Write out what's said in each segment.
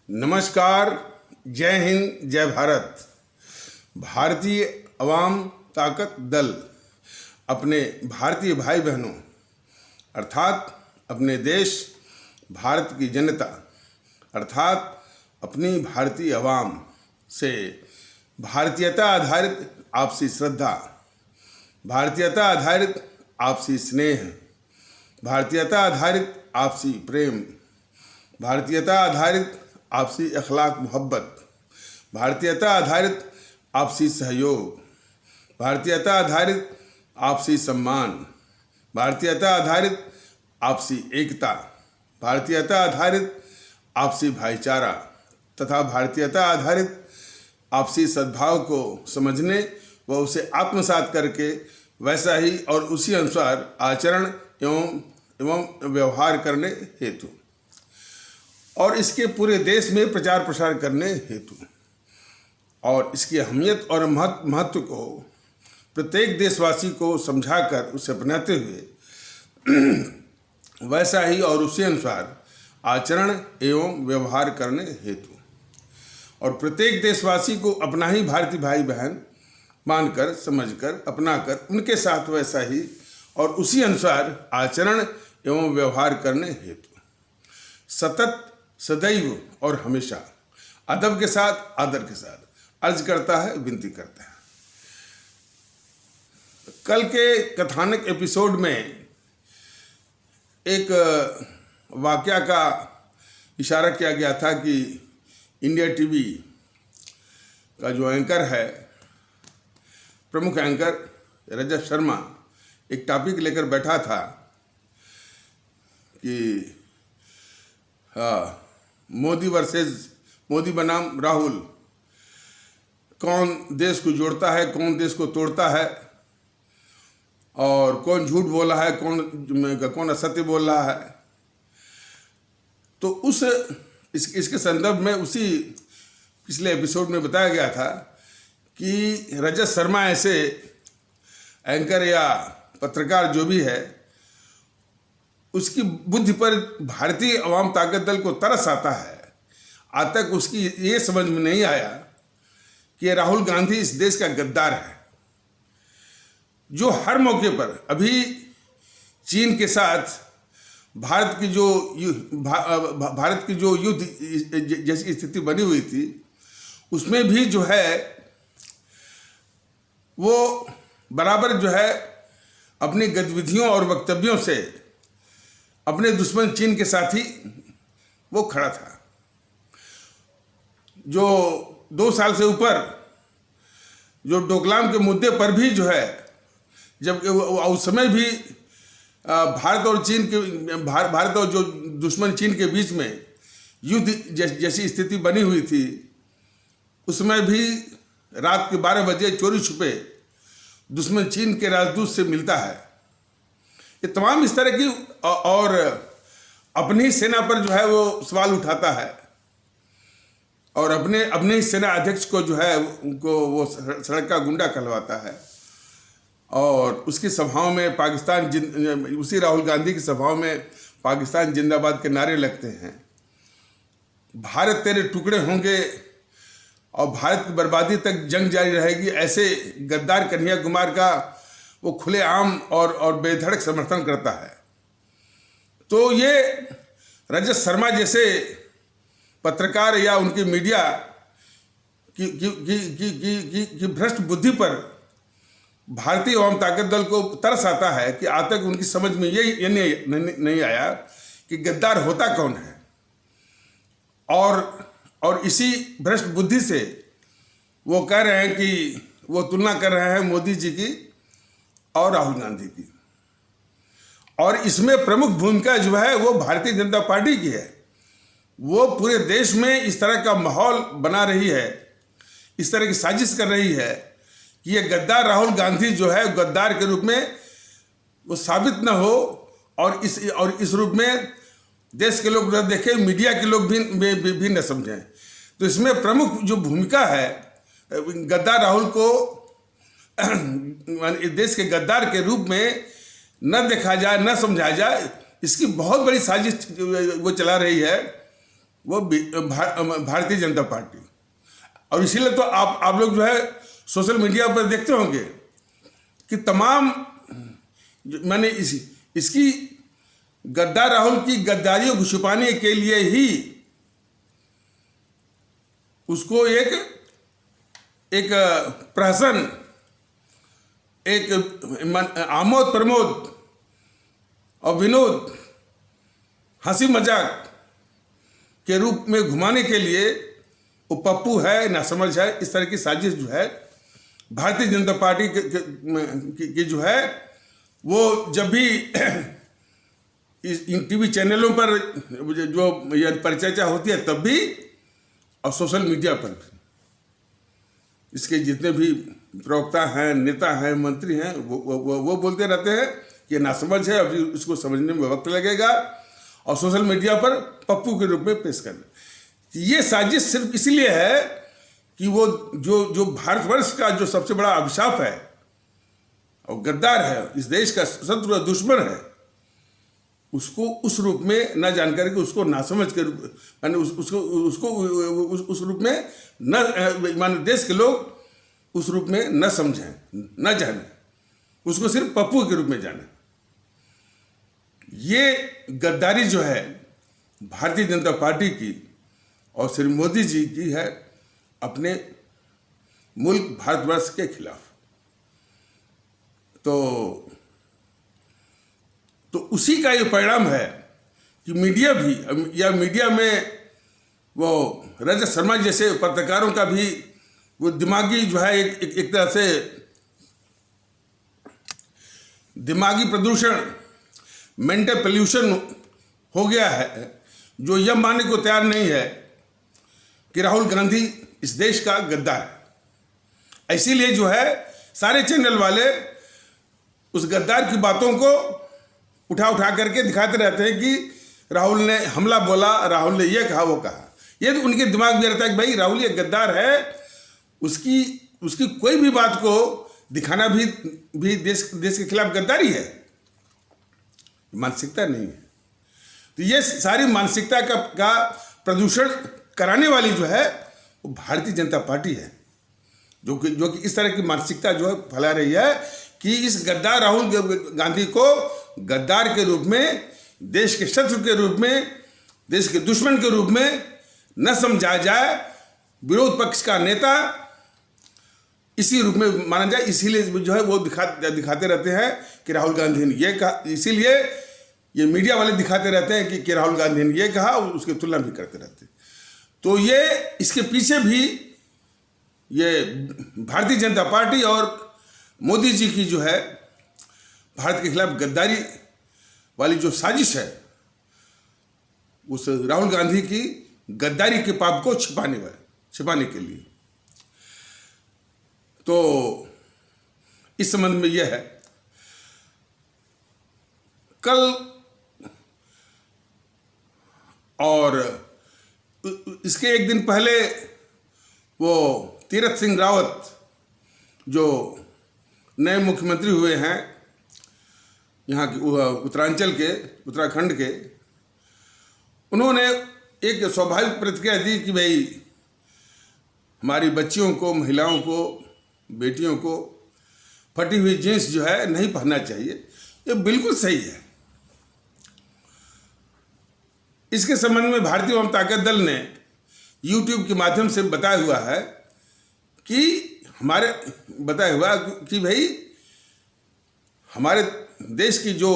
नमस्कार, जय हिंद, जय भारत। भारतीय अवाम ताकत दल अपने भारतीय भाई बहनों अर्थात अपने देश भारत की जनता अर्थात अपनी भारतीय अवाम से भारतीयता आधारित आपसी श्रद्धा, भारतीयता आधारित आपसी स्नेह, भारतीयता आधारित आपसी प्रेम, भारतीयता आधारित आपसी अखलाक मोहब्बत, भारतीयता आधारित आपसी सहयोग, भारतीयता आधारित आपसी सम्मान, भारतीयता आधारित आपसी एकता, भारतीयता आधारित आपसी भाईचारा तथा भारतीयता आधारित आपसी सद्भाव को समझने व उसे आत्मसात करके वैसा ही और उसी अनुसार आचरण एवं व्यवहार करने हेतु और इसके पूरे देश में प्रचार प्रसार करने हेतु और इसकी अहमियत और महत्व को प्रत्येक देशवासी को समझाकर उसे अपनाते हुए वैसा ही और उसी अनुसार आचरण एवं व्यवहार करने हेतु और प्रत्येक देशवासी को अपना ही भारतीय भाई बहन मानकर समझकर अपनाकर उनके साथ वैसा ही और उसी अनुसार आचरण एवं व्यवहार करने हेतु सतत सदैव और हमेशा अदब के साथ आदर के साथ अर्ज करता है, विनती करता है। कल के कथानक एपिसोड में एक वाकया का इशारा किया गया था कि इंडिया टीवी का जो एंकर है, प्रमुख एंकर रजत शर्मा, एक टॉपिक लेकर बैठा था कि मोदी वर्सेस मोदी बनाम राहुल, कौन देश को जोड़ता है, कौन देश को तोड़ता है और कौन झूठ बोल रहा है, कौन असत्य बोल रहा है। तो इसके संदर्भ में उसी पिछले एपिसोड में बताया गया था कि रजत शर्मा ऐसे एंकर या पत्रकार जो भी है, उसकी बुद्धि पर भारतीय अवाम ताकत दल को तरस आता है। आज तक उसकी ये समझ में नहीं आया कि राहुल गांधी इस देश का गद्दार है, जो हर मौके पर अभी चीन के साथ भारत की जो युद्ध जैसी स्थिति बनी हुई थी, उसमें भी जो है वो बराबर जो है अपनी गतिविधियों और वक्तव्यों से अपने दुश्मन चीन के साथ ही वो खड़ा था। जो 2 साल से ऊपर जो डोकलाम के मुद्दे पर भी जो है, जब उस समय भी भारत और जो दुश्मन चीन के बीच में युद्ध जैसी स्थिति बनी हुई थी, उसमें भी रात के 12 बजे चोरी छुपे दुश्मन चीन के राजदूत से मिलता है। ये तमाम इस तरह की और अपनी सेना पर जो है वो सवाल उठाता है और अपने ही सेना अध्यक्ष को जो है उनको वो सड़क का गुंडा कहलवाता है और उसकी सभाओं में उसी राहुल गांधी की सभाओं में पाकिस्तान जिंदाबाद के नारे लगते हैं। भारत तेरे टुकड़े होंगे और भारत की बर्बादी तक जंग जारी रहेगी, ऐसे गद्दार कन्हैया कुमार का वो खुलेआम और बेधड़क समर्थन करता है। तो ये रजत शर्मा जैसे पत्रकार या उनकी मीडिया की भ्रष्ट बुद्धि पर भारतीय अवाम ताकत दल को तरस आता है कि आज तक उनकी समझ में ये नहीं आया कि गद्दार होता कौन है। और इसी भ्रष्ट बुद्धि से वो कह रहे हैं कि वो तुलना कर रहे हैं मोदी जी की और राहुल गांधी की, और इसमें प्रमुख भूमिका जो है वो भारतीय जनता पार्टी की है। वो पूरे देश में इस तरह का माहौल बना रही है, इस तरह की साजिश कर रही है कि ये गद्दार राहुल गांधी जो है गद्दार के रूप में वो साबित न हो और इस रूप में देश के लोग न देखें, मीडिया के लोग भी न समझें। तो इसमें प्रमुख जो भूमिका है, गद्दार राहुल को देश के गद्दार के रूप में न देखा जाए, न समझा जाए, इसकी बहुत बड़ी साजिश वो चला रही है वो भारतीय जनता पार्टी। और इसीलिए तो आप लोग जो है सोशल मीडिया पर देखते होंगे कि तमाम मैंने इसकी गद्दार राहुल की गद्दारियों को छुपाने के लिए ही उसको एक प्रहसन, एक आमोद प्रमोद और विनोद, हंसी मजाक के रूप में घुमाने के लिए वो पप्पू है, नासमझ है, इस तरह की साजिश जो है भारतीय जनता पार्टी की जो है वो जब भी इन टीवी चैनलों पर जो यह परिचर्चा होती है तब भी, और सोशल मीडिया पर भी इसके जितने भी प्रवक्ता हैं, नेता हैं, मंत्री हैं, वो बोलते रहते हैं कि नासमझ है, अभी उसको समझने में वक्त लगेगा, और सोशल मीडिया पर पप्पू के रूप में पेश करना। ये साजिश सिर्फ इसलिए है कि वो जो भारतवर्ष का जो सबसे बड़ा अभिशाप है और गद्दार है, इस देश का शत्रु और दुश्मन है, उसको उस रूप में न जानकर के, उसको नासमझ के रूप माने उसको उस रूप में न माने देश के लोग उस रूप में न समझें, न जाने, उसको सिर्फ पप्पू के रूप में जाने। ये गद्दारी जो है भारतीय जनता पार्टी की और श्री मोदी जी की है अपने मुल्क भारतवर्ष के खिलाफ। तो उसी का ये परिणाम है कि मीडिया भी, या मीडिया में वो रजत शर्मा जैसे पत्रकारों का भी वो दिमागी जो है एक तरह से दिमागी प्रदूषण, मेंटल पोल्यूशन हो गया है, जो यह मानने को तैयार नहीं है कि राहुल गांधी इस देश का गद्दार है। इसीलिए जो है सारे चैनल वाले उस गद्दार की बातों को उठा करके दिखाते रहते हैं कि राहुल ने हमला बोला, राहुल ने यह कहा, वो कहा। ये तो उनके दिमाग में रहता है कि भाई राहुल ये गद्दार है, उसकी कोई भी बात को दिखाना भी देश के खिलाफ गद्दारी है। मानसिकता नहीं है। तो ये सारी मानसिकता का प्रदूषण कराने वाली जो है वो भारतीय जनता पार्टी है, जो कि इस तरह की मानसिकता जो है फैला रही है कि इस गद्दार राहुल गांधी को गद्दार के रूप में, देश के शत्रु के रूप में, देश के दुश्मन के रूप में न समझा जाए, विरोध पक्ष का नेता इसी रूप में माना जाए। इसीलिए जो है वो दिखाते रहते हैं कि राहुल गांधी ने ये कहा, इसीलिए ये मीडिया वाले दिखाते रहते हैं कि राहुल गांधी ने ये कहा, और उसकी तुलना भी करते रहते हैं। तो ये इसके पीछे भी ये भारतीय जनता पार्टी और मोदी जी की जो है भारत के खिलाफ गद्दारी वाली जो साजिश है, उस राहुल गांधी की गद्दारी के पाप को छिपाने के लिए। तो इस संबंध में यह है, कल और इसके एक दिन पहले वो तीरथ सिंह रावत जो नए मुख्यमंत्री हुए हैं यहाँ के उत्तरांचल के, उत्तराखंड के, उन्होंने एक स्वाभाविक प्रतिक्रिया दी कि भाई हमारी बच्चियों को, महिलाओं को, बेटियों को फटी हुई जींस जो है नहीं पहनना चाहिए। ये बिल्कुल सही है। इसके संबंध में भारतीय जनता दल ने YouTube के माध्यम से बताया हुआ है कि भाई हमारे देश की जो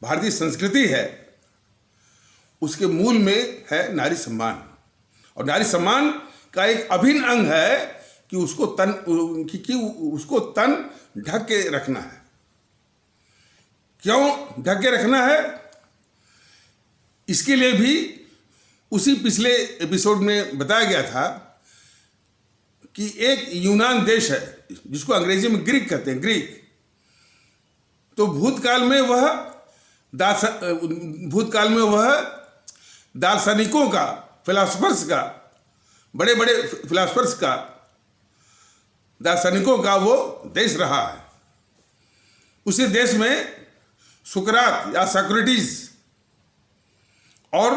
भारतीय संस्कृति है उसके मूल में है नारी सम्मान, और नारी सम्मान का एक अभिन्न अंग है कि उसको तन ढक के रखना है। क्यों ढक के रखना है? इसके लिए भी उसी पिछले एपिसोड में बताया गया था कि एक यूनान देश है जिसको अंग्रेजी में ग्रीक कहते हैं, ग्रीक। तो भूतकाल में वह दार्शनिकों का, फिलासफर्स का, बड़े बड़े फिलासफर्स का, दार्शनिकों का वो देश रहा है। उसी देश में सुकरात या सोक्रेटिस और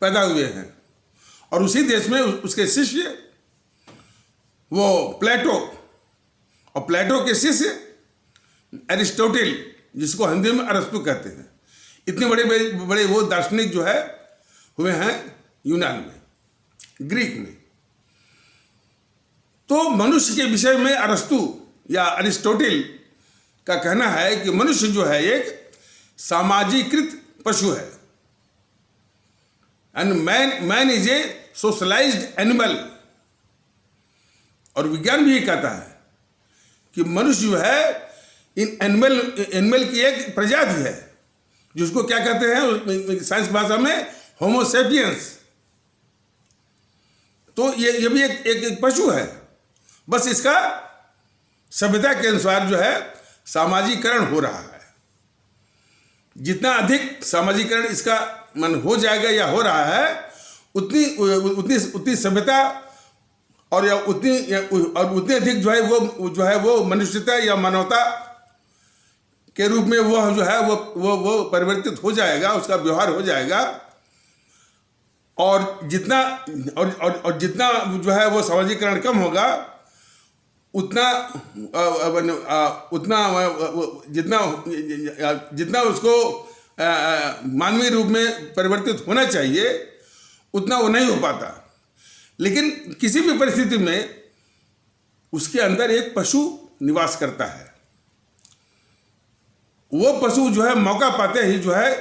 पैदा हुए हैं। और उसी देश में उसके शिष्य वो प्लेटो, और प्लेटो के शिष्य एरिस्टोटल, जिसको हिंदी में अरस्तु कहते हैं। इतने बड़े बड़े वो दार्शनिक जो है हुए हैं यूनान में, ग्रीक में। तो मनुष्य के विषय में अरस्तु या अरिस्टोटल का कहना है कि मनुष्य जो है एक सामाजिकृत पशु है, and man is a socialised animal. और विज्ञान भी ये कहता है कि मनुष्य जो है इन एनिमल की एक प्रजाति है, जिसको क्या कहते हैं साइंस भाषा में, होमो सेपियंस। तो ये भी एक पशु है, बस इसका सभ्यता के अनुसार जो है सामाजिकरण हो रहा है। जितना अधिक सामाजिकरण इसका मन हो जाएगा या हो रहा है, उतनी सभ्यता और उतनी अधिक जो है वो मनुष्यता या मानवता के रूप में वो जो है वो परिवर्तित हो जाएगा, उसका व्यवहार हो जाएगा। और जितना जो है वो सामाजिकरण कम होगा, जितना उसको मानवीय रूप में परिवर्तित होना चाहिए, उतना वो नहीं हो पाता। लेकिन किसी भी परिस्थिति में उसके अंदर एक पशु निवास करता है। वो पशु जो है मौका पाते ही जो है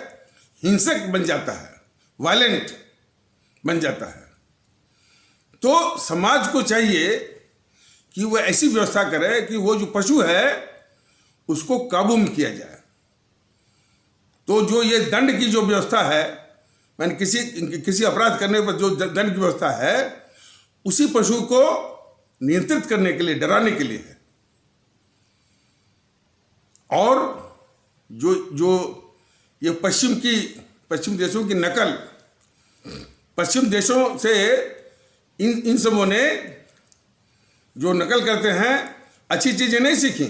हिंसक बन जाता है, वायलेंट बन जाता है। तो समाज को चाहिए कि वह ऐसी व्यवस्था करे कि वो जो पशु है उसको काबू में किया जाए। तो जो ये दंड की जो व्यवस्था है, मैंने किसी अपराध करने पर जो दंड की व्यवस्था है, उसी पशु को नियंत्रित करने के लिए, डराने के लिए है। और जो ये पश्चिम देशों की नकल, पश्चिम देशों से इन सबों ने जो नकल करते हैं, अच्छी चीजें नहीं सीखी।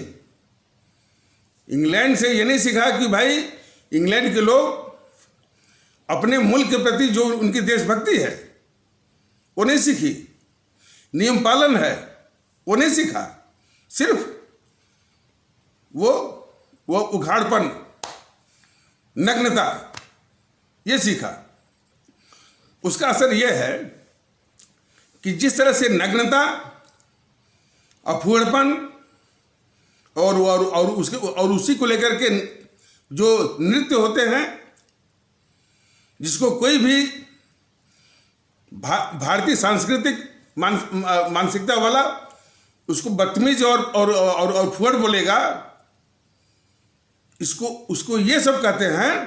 इंग्लैंड से ये नहीं सीखा कि भाई इंग्लैंड के लोग अपने मुल्क के प्रति जो उनकी देशभक्ति है वो नहीं सीखी, नियम पालन है वो नहीं सीखा, सिर्फ वो उघाड़पन, नग्नता ये सीखा। उसका असर यह है कि जिस तरह से नग्नता, अफूहड़पन और उसी को लेकर के जो नृत्य होते हैं, जिसको कोई भी भारतीय सांस्कृतिक मानसिकता वाला उसको बदतमीज और फुहड़ बोलेगा, उसको ये सब कहते हैं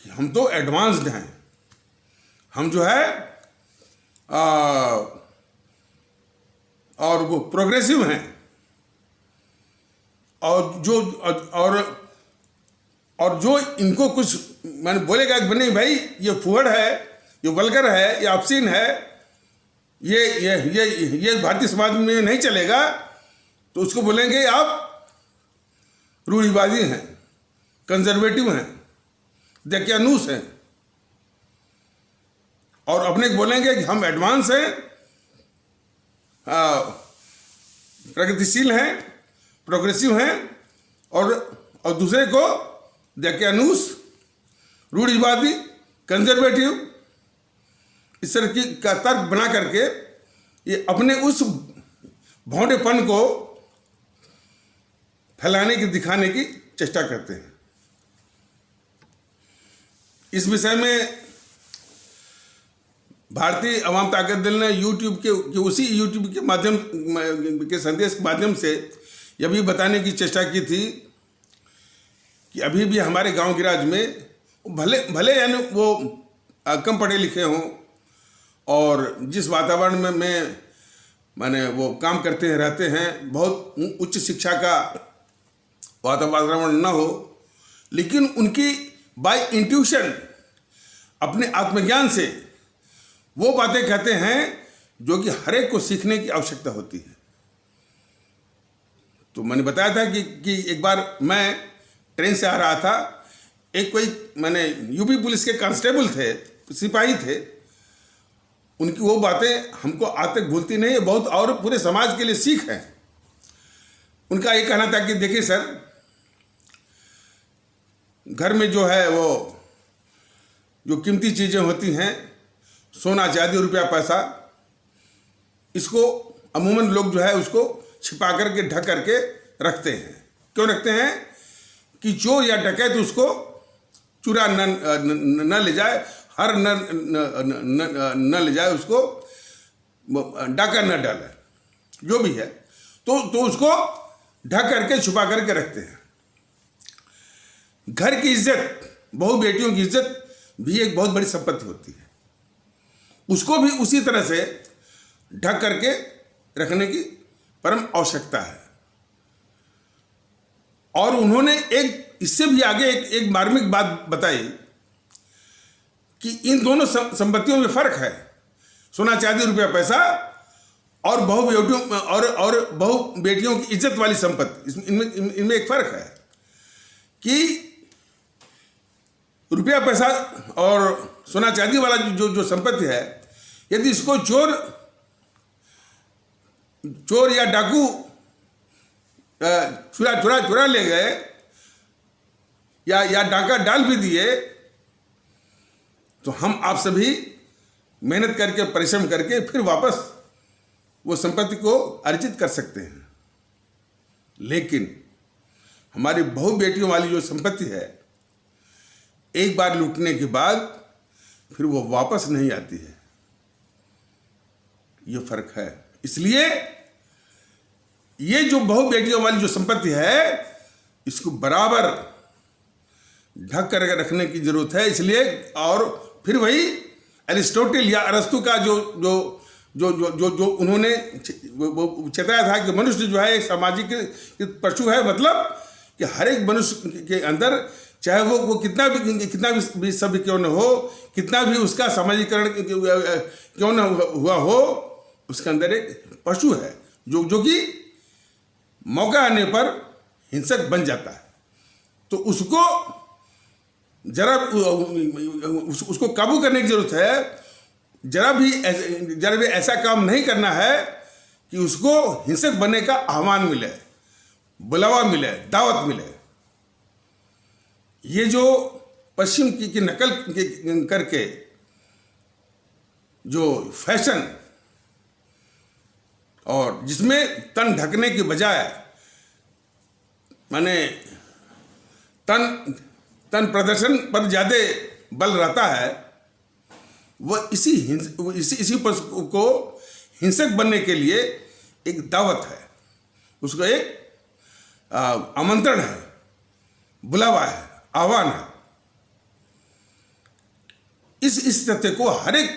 कि हम तो एडवांस्ड हैं, हम जो है और वो प्रोग्रेसिव हैं। और जो इनको कुछ मैंने बोलेगा कि नहीं भाई ये फुहड़ है, ये वल्गर है, ये ऑब्सीन है, ये भारतीय समाज में नहीं चलेगा, तो उसको बोलेंगे आप रूढ़िवादी हैं, कंजर्वेटिव हैं, दकियानूस हैं। और अपने को बोलेंगे कि हम एडवांस हैं, प्रगतिशील हैं, प्रोग्रेसिव हैं, और दूसरे को दकियानूस, रूढ़िवादी, कंजर्वेटिव, इस तरह की का तर्क बना करके ये अपने उस भौंडेपन को फैलाने की, दिखाने की चेष्टा करते हैं। इस विषय में भारतीय अवाम ताकत दल ने यूट्यूब के उसी यूट्यूब के माध्यम के संदेश के माध्यम से यह भी बताने की चेष्टा की थी कि अभी भी हमारे गांव गिराज में भले यानी वो कम पढ़े लिखे हों और जिस वातावरण में माने वो काम करते हैं, रहते हैं, बहुत उच्च शिक्षा का वातावरण न हो, लेकिन उनकी बाय इंट्यूशन, अपने आत्मज्ञान से वो बातें कहते हैं जो कि हर एक को सीखने की आवश्यकता होती है। तो मैंने बताया था कि एक बार मैं ट्रेन से आ रहा था, एक कोई मैंने यूपी पुलिस के कांस्टेबल थे, सिपाही थे, उनकी वो बातें हमको आज तक भूलती नहीं है, बहुत और पूरे समाज के लिए सीख है। उनका ये कहना था कि देखिए सर, घर में जो है वो जो कीमती चीज़ें होती हैं, सोना चांदी रुपया पैसा, इसको अमूमन लोग जो है उसको छिपा करके ढक करके रखते हैं। क्यों रखते हैं? कि चोर या डकैत उसको चुरा न ले जाए, हर न ले जाए, उसको डाका न डाले, जो भी है, तो उसको ढक करके छुपा करके रखते हैं। घर की इज्जत, बहू बेटियों की इज्जत भी एक बहुत बड़ी संपत्ति होती है, उसको भी उसी तरह से ढक करके रखने की परम आवश्यकता है। और उन्होंने एक इससे भी आगे एक मार्मिक बात बताई कि इन दोनों संपत्तियों में फर्क है, सोना चांदी रुपया पैसा और बहू बेटियों की इज्जत वाली संपत्ति, इनमें एक फर्क है कि रुपया पैसा और सोना चांदी वाला जो संपत्ति है, यदि इसको चोर या डाकू चुरा ले गए या डाका डाल भी दिए, तो हम आप सभी मेहनत करके परिश्रम करके फिर वापस वो संपत्ति को अर्जित कर सकते हैं। लेकिन हमारी बहू बेटियों वाली जो संपत्ति है, एक बार लूटने के बाद फिर वो वापस नहीं आती है। ये फर्क है। इसलिए ये जो बहू बेटियों वाली जो संपत्ति है, इसको बराबर ढक कर रखने की जरूरत है। इसलिए और फिर वही अरिस्टोटल या अरस्तु का जो उन्होंने चेताया था कि मनुष्य जो है एक सामाजिक पशु है, मतलब कि हर एक मनुष्य के अंदर, चाहे वो कितना भी सभ्य क्यों न हो, कितना भी उसका सामाजिकरण क्यों न हुआ हो, उसके अंदर एक पशु है जो कि मौका आने पर हिंसक बन जाता है। तो उसको उसको काबू करने की जरूरत है। जरा भी ऐसा काम नहीं करना है कि उसको हिंसक बनने का आह्वान मिले, बुलावा मिले, दावत मिले। ये जो पश्चिम की नकल करके जो फैशन, और जिसमें तन ढकने के बजाय माने तन प्रदर्शन पर ज्यादा बल रहता है, वह इसी पशु को हिंसक बनने के लिए एक दावत है, उसका एक आमंत्रण है, बुलावा है, आह्वान है। इस तथ्य को हर एक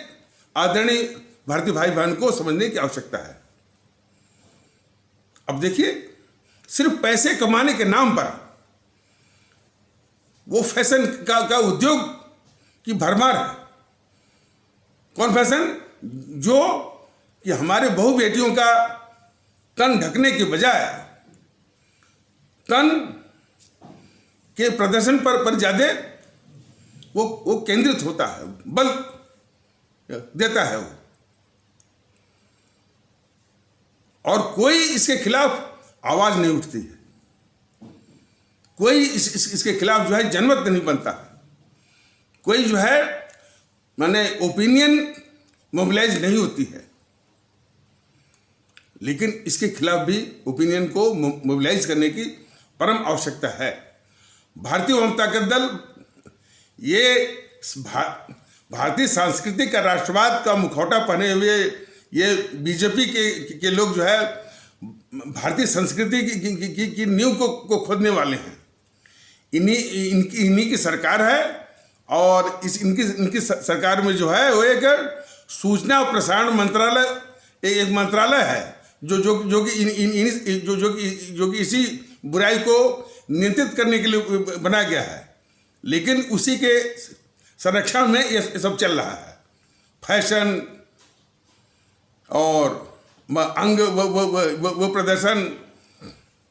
आदरणीय भारतीय भाई बहन को समझने की आवश्यकता है। अब देखिए, सिर्फ पैसे कमाने के नाम पर वो फैशन का उद्योग की भरमार है। कौन फैशन? जो कि हमारे बहू बेटियों का तन ढकने के बजाय तन के प्रदर्शन पर ज्यादा वो केंद्रित होता है, बल देता है वो। और कोई इसके खिलाफ आवाज नहीं उठती है, कोई इसके खिलाफ जो है जनमत नहीं बनता है, कोई जो है माने ओपिनियन मोबिलाइज नहीं होती है। लेकिन इसके खिलाफ भी ओपिनियन को मोबिलाइज करने की परम आवश्यकता है। भारतीय जनता दल ये भारतीय सांस्कृतिक का राष्ट्रवाद का मुखौटा पहने हुए ये बीजेपी के लोग जो है भारतीय संस्कृति की नींव को खोदने वाले हैं। इन्हीं की सरकार है, और इनकी सरकार में जो है वो एक सूचना और प्रसारण मंत्रालय एक मंत्रालय है जो कि इसी बुराई को नियंत्रित करने के लिए बनाया गया है। लेकिन उसी के संरक्षण में ये सब चल रहा है। फैशन और अंग वो प्रदर्शन,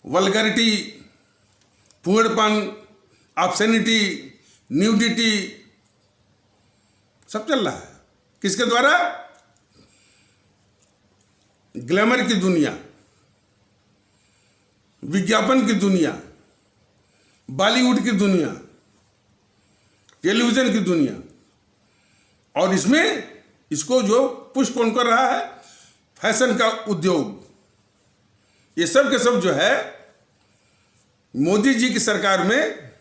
वल्गरिटी, पूर्णपन, ऑब्सेनिटी, न्यूडिटी, सब चल रहा है। किसके द्वारा? ग्लैमर की दुनिया, विज्ञापन की दुनिया, बॉलीवुड की दुनिया, टेलीविजन की दुनिया, और इसमें इसको जो पुश कौन कर रहा है? फैशन का उद्योग। ये सब के सब जो है मोदी जी की सरकार में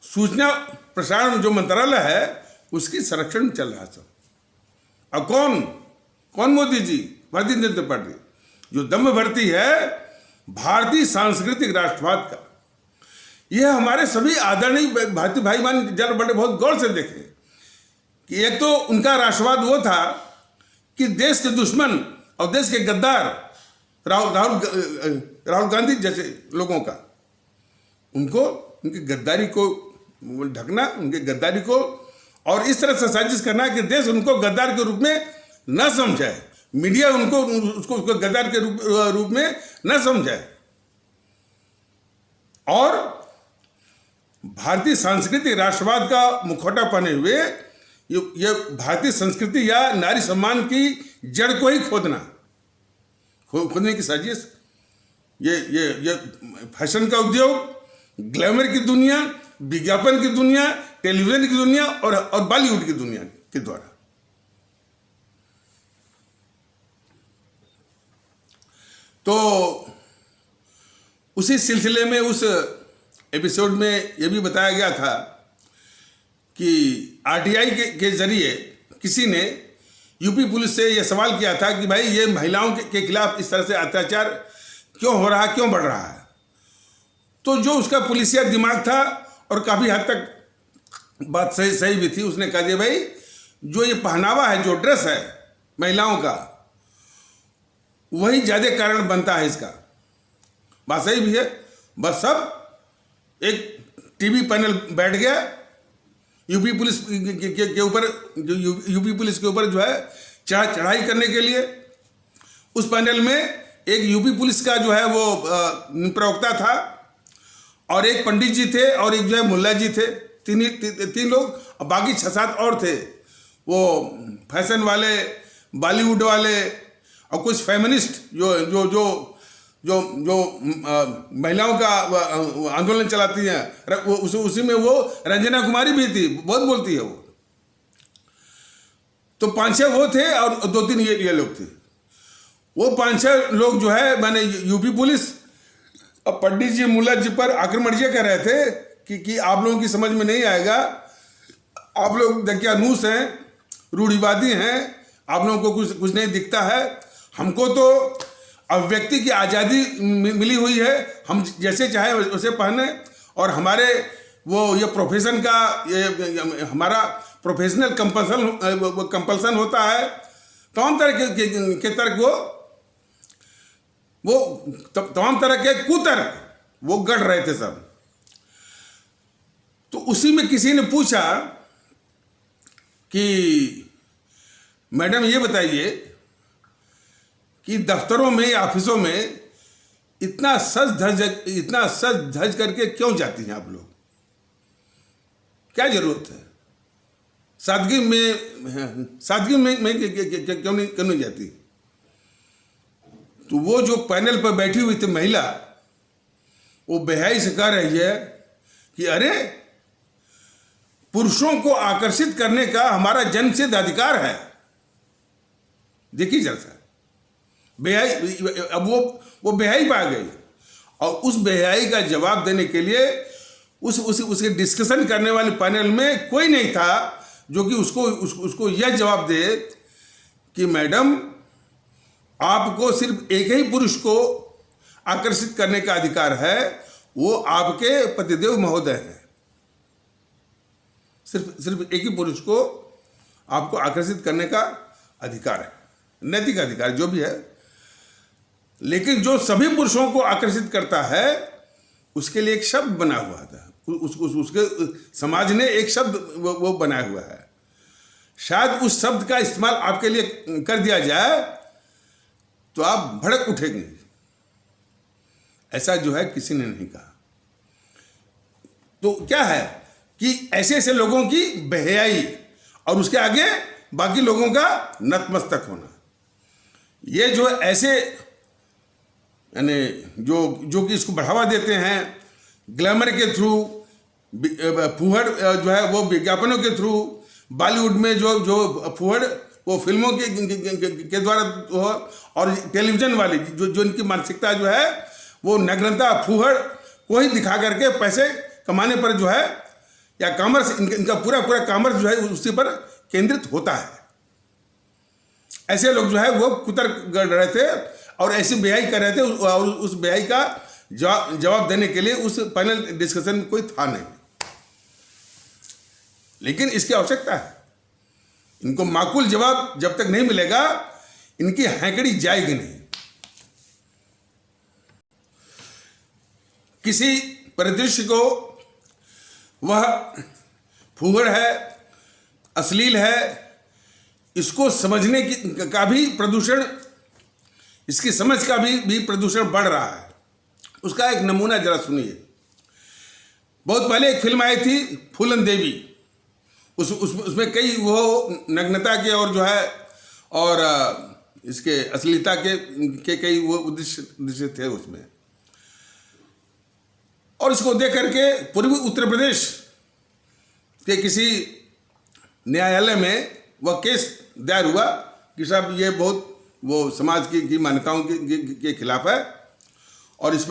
सूचना प्रसारण जो मंत्रालय है उसकी संरक्षण चल रहा था। अब कौन मोदी जी? भारतीय जनता पार्टी जो दम भरती है भारतीय सांस्कृतिक राष्ट्रवाद का। यह हमारे सभी आदरणीय भारतीय भाई बहन जरा बड़े बहुत गौर से देखें कि एक तो उनका राष्ट्रवाद वो था कि देश के दुश्मन और देश के गद्दार राहुल गांधी जैसे लोगों का, उनको उनकी गद्दारी को ढकना, उनकी गद्दारी को और इस तरह से साजिश करना कि देश उनको गद्दार के रूप में न समझाए, मीडिया उसको गद्दार के रूप में न समझाए, और भारतीय सांस्कृतिक राष्ट्रवाद का मुखौटा पहने हुए ये भारतीय संस्कृति या नारी सम्मान की जड़ को ही खोदने की साजिश। ये फैशन का उद्योग, ग्लैमर की दुनिया, विज्ञापन की दुनिया, टेलीविजन की दुनिया और बॉलीवुड की दुनिया के द्वारा। तो उसी सिलसिले में उस एपिसोड में यह भी बताया गया था कि आरटीआई के जरिए किसी ने यूपी पुलिस से यह सवाल किया था कि भाई ये महिलाओं के खिलाफ इस तरह से अत्याचार क्यों हो रहा है, क्यों बढ़ रहा है। तो जो उसका पुलिसिया दिमाग था और काफ़ी हद तक बात सही भी थी, उसने कहा दिया भाई जो ये पहनावा है, जो ड्रेस है महिलाओं का, वही ज़्यादा कारण बनता है इसका। बात सही भी है। बस सब एक टीवी पैनल बैठ गया यूपी पुलिस के ऊपर, जो यूपी पुलिस के ऊपर जो है चढ़ाई करने के लिए। उस पैनल में एक यूपी पुलिस का जो है वो प्रवक्ता था और एक पंडित जी थे और एक जो है मुल्ला जी थे, तीन लोग, और बाकी 6-7 और थे, वो फैशन वाले, बॉलीवुड वाले और कुछ फेमिनिस्ट जो जो जो जो जो महिलाओं का आंदोलन चलाती हैं। उसी में वो रंजना कुमारी भी थी, बहुत बोलती है वो। तो 5-6 वो थे और 2-3 ये लोग थे। वो 5-6 लोग जो है मैंने यूपी पुलिस और पंडित जी, मुल्ला जी पर आक्रमण ये कर रहे थे कि आप लोगों की समझ में नहीं आएगा, आप लोग दकियानूस हैं, रूढ़िवादी हैं, आप लोगों को कुछ नहीं दिखता है। हमको तो अभिव्यक्ति की आज़ादी मिली हुई है, हम जैसे चाहे वैसे पहने, और हमारे वो ये प्रोफेशन का ये हमारा प्रोफेशनल कंपल्सन होता है। तमाम तरह के तर्क वो तमाम तरह के कुतर्क वो गढ़ रहे थे सब। तो उसी में किसी ने पूछा कि मैडम ये बताइए कि दफ्तरों में या ऑफिसों में इतना सज धज करके क्यों जाती हैं आप लोग? क्या जरूरत है? सादगी में क्यों नहीं जाती? तो वो जो पैनल पर बैठी हुई थी महिला, वो बेहयाई से कह रही है कि अरे पुरुषों को आकर्षित करने का हमारा जन्मसिद्ध अधिकार है। देखिए जरा बेहयाई, अब वो बेहयाई पा गई, और उस बेहयाई का जवाब देने के लिए उसके डिस्कशन करने वाले पैनल में कोई नहीं था जो कि उसको यह जवाब दे कि मैडम आपको सिर्फ एक ही पुरुष को आकर्षित करने का अधिकार है, वो आपके पतिदेव महोदय हैं। सिर्फ एक ही पुरुष को आपको आकर्षित करने का अधिकार है, नैतिक अधिकार जो भी है। लेकिन जो सभी पुरुषों को आकर्षित करता है उसके लिए एक शब्द बना हुआ था, उसके समाज ने एक शब्द वो बनाया हुआ है। शायद उस शब्द का इस्तेमाल आपके लिए कर दिया जाए तो आप भड़क उठेंगे। ऐसा जो है किसी ने नहीं कहा। तो क्या है कि ऐसे लोगों की बेहयाई और उसके आगे बाकी लोगों का नतमस्तक होना, ये जो ऐसे यानी जो कि इसको बढ़ावा देते हैं ग्लैमर के थ्रू, फूहड़ जो है वो विज्ञापनों के थ्रू, बॉलीवुड में जो फूहड़ वो फिल्मों के द्वारा हो, और टेलीविजन वाली जो इनकी मानसिकता जो है वो नग्नता फूहड़ को ही दिखा करके पैसे कमाने पर जो है, या कॉमर्स इनका पूरा कॉमर्स जो है उसी पर केंद्रित होता है। ऐसे लोग जो है वो कुतर गढ़ रहे थे और ऐसी बेहाई कर रहे थे, और उस बेहाई का जवाब देने के लिए उस पैनल डिस्कशन में कोई था नहीं। लेकिन इसकी आवश्यकता है, इनको माकूल जवाब जब तक नहीं मिलेगा इनकी हैंकड़ी जाएगी नहीं। किसी परिदृश्य को वह फूहड़ है, अश्लील है, इसको समझने का भी प्रदूषण, इसकी समझ का भी प्रदूषण बढ़ रहा है। उसका एक नमूना जरा सुनिए। बहुत पहले एक फिल्म आई थी फूलन देवी, उसमें कई वो नग्नता के और जो है और इसके अश्लीलता के कई वो दृश्य थे उसमें, और इसको देख करके पूर्वी उत्तर प्रदेश के किसी न्यायालय में वह केस दायर हुआ कि साहब ये बहुत वो समाज की मान्यताओं के खिलाफ है, और इस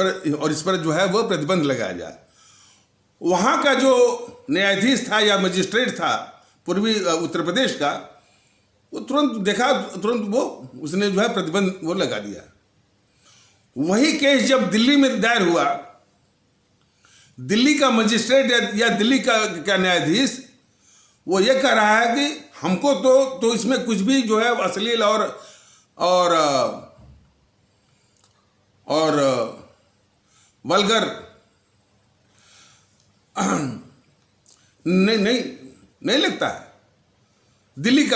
पर जो है वो प्रतिबंध लगाया जाए। वहाँ का जो न्यायाधीश था या मजिस्ट्रेट था पूर्वी उत्तर प्रदेश का, वो तुरंत वो उसने जो है प्रतिबंध वो लगा दिया। वही केस जब दिल्ली में दायर हुआ, दिल्ली का मजिस्ट्रेट या दिल्ली का न्यायाधीश वो ये कह रहा है कि हमको तो इसमें कुछ भी जो है अश्लील और वल्गर नहीं लगता है। दिल्ली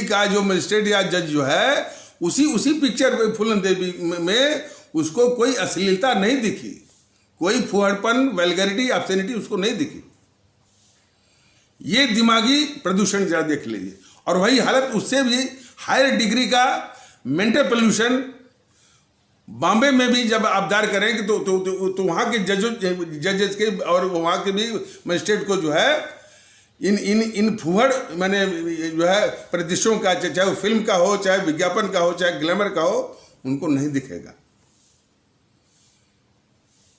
का जो मजिस्ट्रेट या जज जो है उसी पिक्चर पे फूलन देवी में उसको कोई अश्लीलता नहीं दिखी, कोई फुहड़पन, वल्गैरिटी, ऑब्ससेनिटी उसको नहीं दिखी। ये दिमागी प्रदूषण जरा देख लीजिए। और वही हालत उससे भी हायर डिग्री का मेंटल पोल्यूशन बॉम्बे में भी जब आप दायर करेंगे तो वहाँ के जजेस के और वहाँ के भी मजिस्ट्रेट को जो है इन फुहड़ मैंने जो है परिदृश्यों का, चाहे वो फिल्म का हो, चाहे विज्ञापन का हो, चाहे ग्लैमर का हो, उनको नहीं दिखेगा।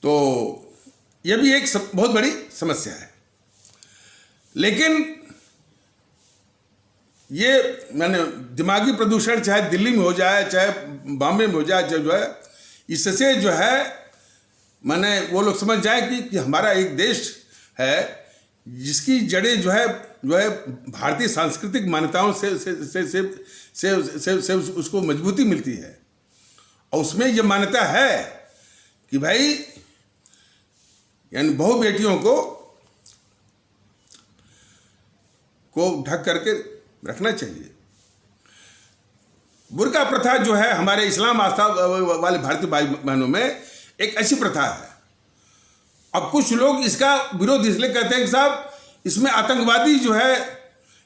तो यह भी एक बहुत बड़ी समस्या है। लेकिन ये मैंने दिमागी प्रदूषण चाहे दिल्ली में हो जाए, चाहे बॉम्बे में हो जाए, जो है इससे जो है मैंने वो लोग समझ जाए कि हमारा एक देश है जिसकी जड़ें जो है भारतीय सांस्कृतिक मान्यताओं से उसको मजबूती मिलती है। और उसमें ये मान्यता है कि भाई यानी बहु बेटियों को ढक करके रखना चाहिए। बुर्का प्रथा जो है हमारे इस्लाम आस्था वाले भारतीय भाई बहनों में एक ऐसी प्रथा है। अब कुछ लोग इसका विरोध इसलिए कहते हैं कि साहब इसमें आतंकवादी जो है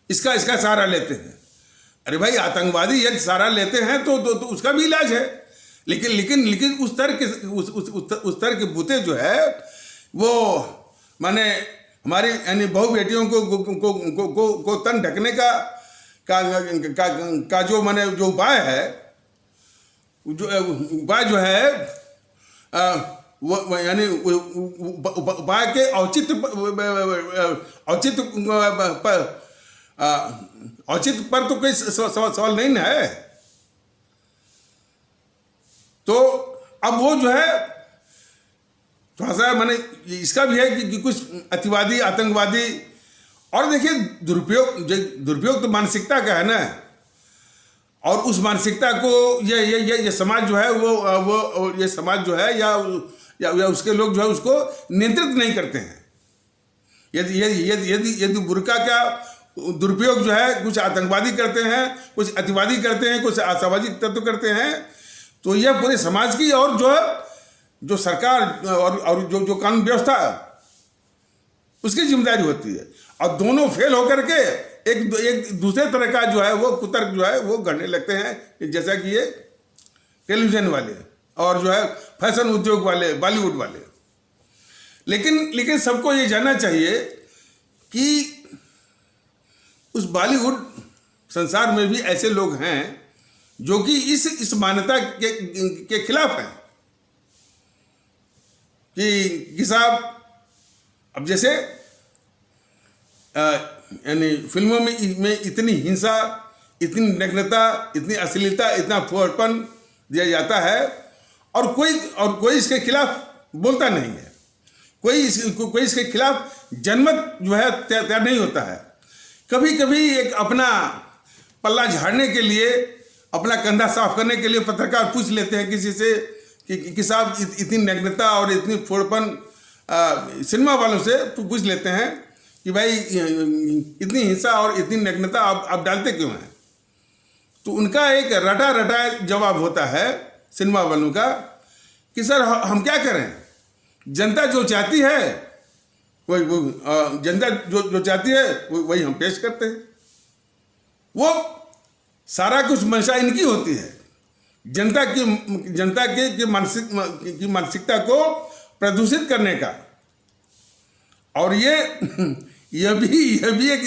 इसका सहारा लेते हैं। अरे भाई, आतंकवादी यदि सहारा लेते हैं तो उसका भी इलाज है। लेकिन उस तरह के बूते जो है वो माने हमारी यानी बहु बेटियों को तन ढकने का जो माने जो उपाय है, उपाय जो है वो यानी उपाय के औचित्य पर तो कोई सवाल नहीं है। तो अब वो जो है थोड़ा सा माने इसका भी है कि कुछ अतिवादी, आतंकवादी, और देखिए दुरुपयोग तो मानसिकता का है ना। और उस मानसिकता को ये समाज जो है वो ये समाज जो है या उसके लोग जो है उसको नियंत्रित नहीं करते हैं। यदि बुर्का का दुरुपयोग जो है कुछ आतंकवादी करते हैं, कुछ अतिवादी करते हैं, कुछ असामाजिक तत्व करते हैं, तो यह पूरे समाज की और जो सरकार और जो कानून व्यवस्था उसकी जिम्मेदारी होती है। और दोनों फेल होकर के एक दूसरे तरह का जो है वो कुतर्क जो है वो गढ़ने लगते हैं, जैसा कि ये टेलीविजन वाले और जो है फैशन उद्योग वाले, बॉलीवुड वाले। लेकिन सबको ये जानना चाहिए कि उस बॉलीवुड संसार में भी ऐसे लोग हैं जो कि इस मान्यता के खिलाफ हैं कि साहब, अब जैसे यानी फिल्मों में इतनी हिंसा, इतनी नग्नता, इतनी अश्लीलता, इतना फुहड़पन दिया जाता है और कोई इसके खिलाफ बोलता नहीं है, कोई इसके खिलाफ जनमत जो है तैयार नहीं होता है। कभी कभी एक अपना पल्ला झाड़ने के लिए, अपना कंधा साफ करने के लिए पत्रकार पूछ लेते हैं किसी से कि साहब इतनी नग्नता और इतनी फोड़पन सिनेमा वालों से पूछ लेते हैं कि भाई इतनी हिंसा और इतनी नग्नता आप डालते क्यों हैं? तो उनका एक रटा जवाब होता है सिनेमा वालों का कि सर हम क्या करें, जनता जो चाहती है वही जनता जो चाहती है वही हम पेश करते हैं। वो सारा कुछ मंशा इनकी होती है, जनता की मानसिकता को प्रदूषित करने का। और यह भी एक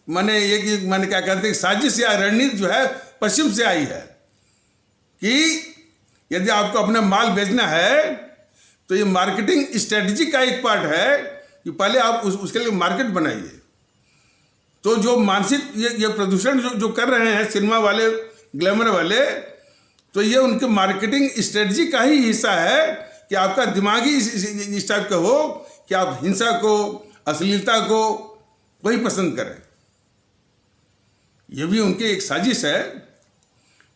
माने क्या कहते हैं, साजिश या रणनीति जो है पश्चिम से आई है कि यदि आपको अपना माल बेचना है तो ये मार्केटिंग स्ट्रेटजी का एक पार्ट है कि पहले आप उसके लिए मार्केट बनाइए। तो जो मानसिक ये प्रदूषण जो कर रहे हैं सिनेमा वाले, ग्लैमर वाले, तो ये उनके मार्केटिंग स्ट्रेटजी का ही हिस्सा है कि आपका दिमागी इस टाइप का हो कि आप हिंसा को, अश्लीलता को वही पसंद करें। ये भी उनकी एक साजिश है,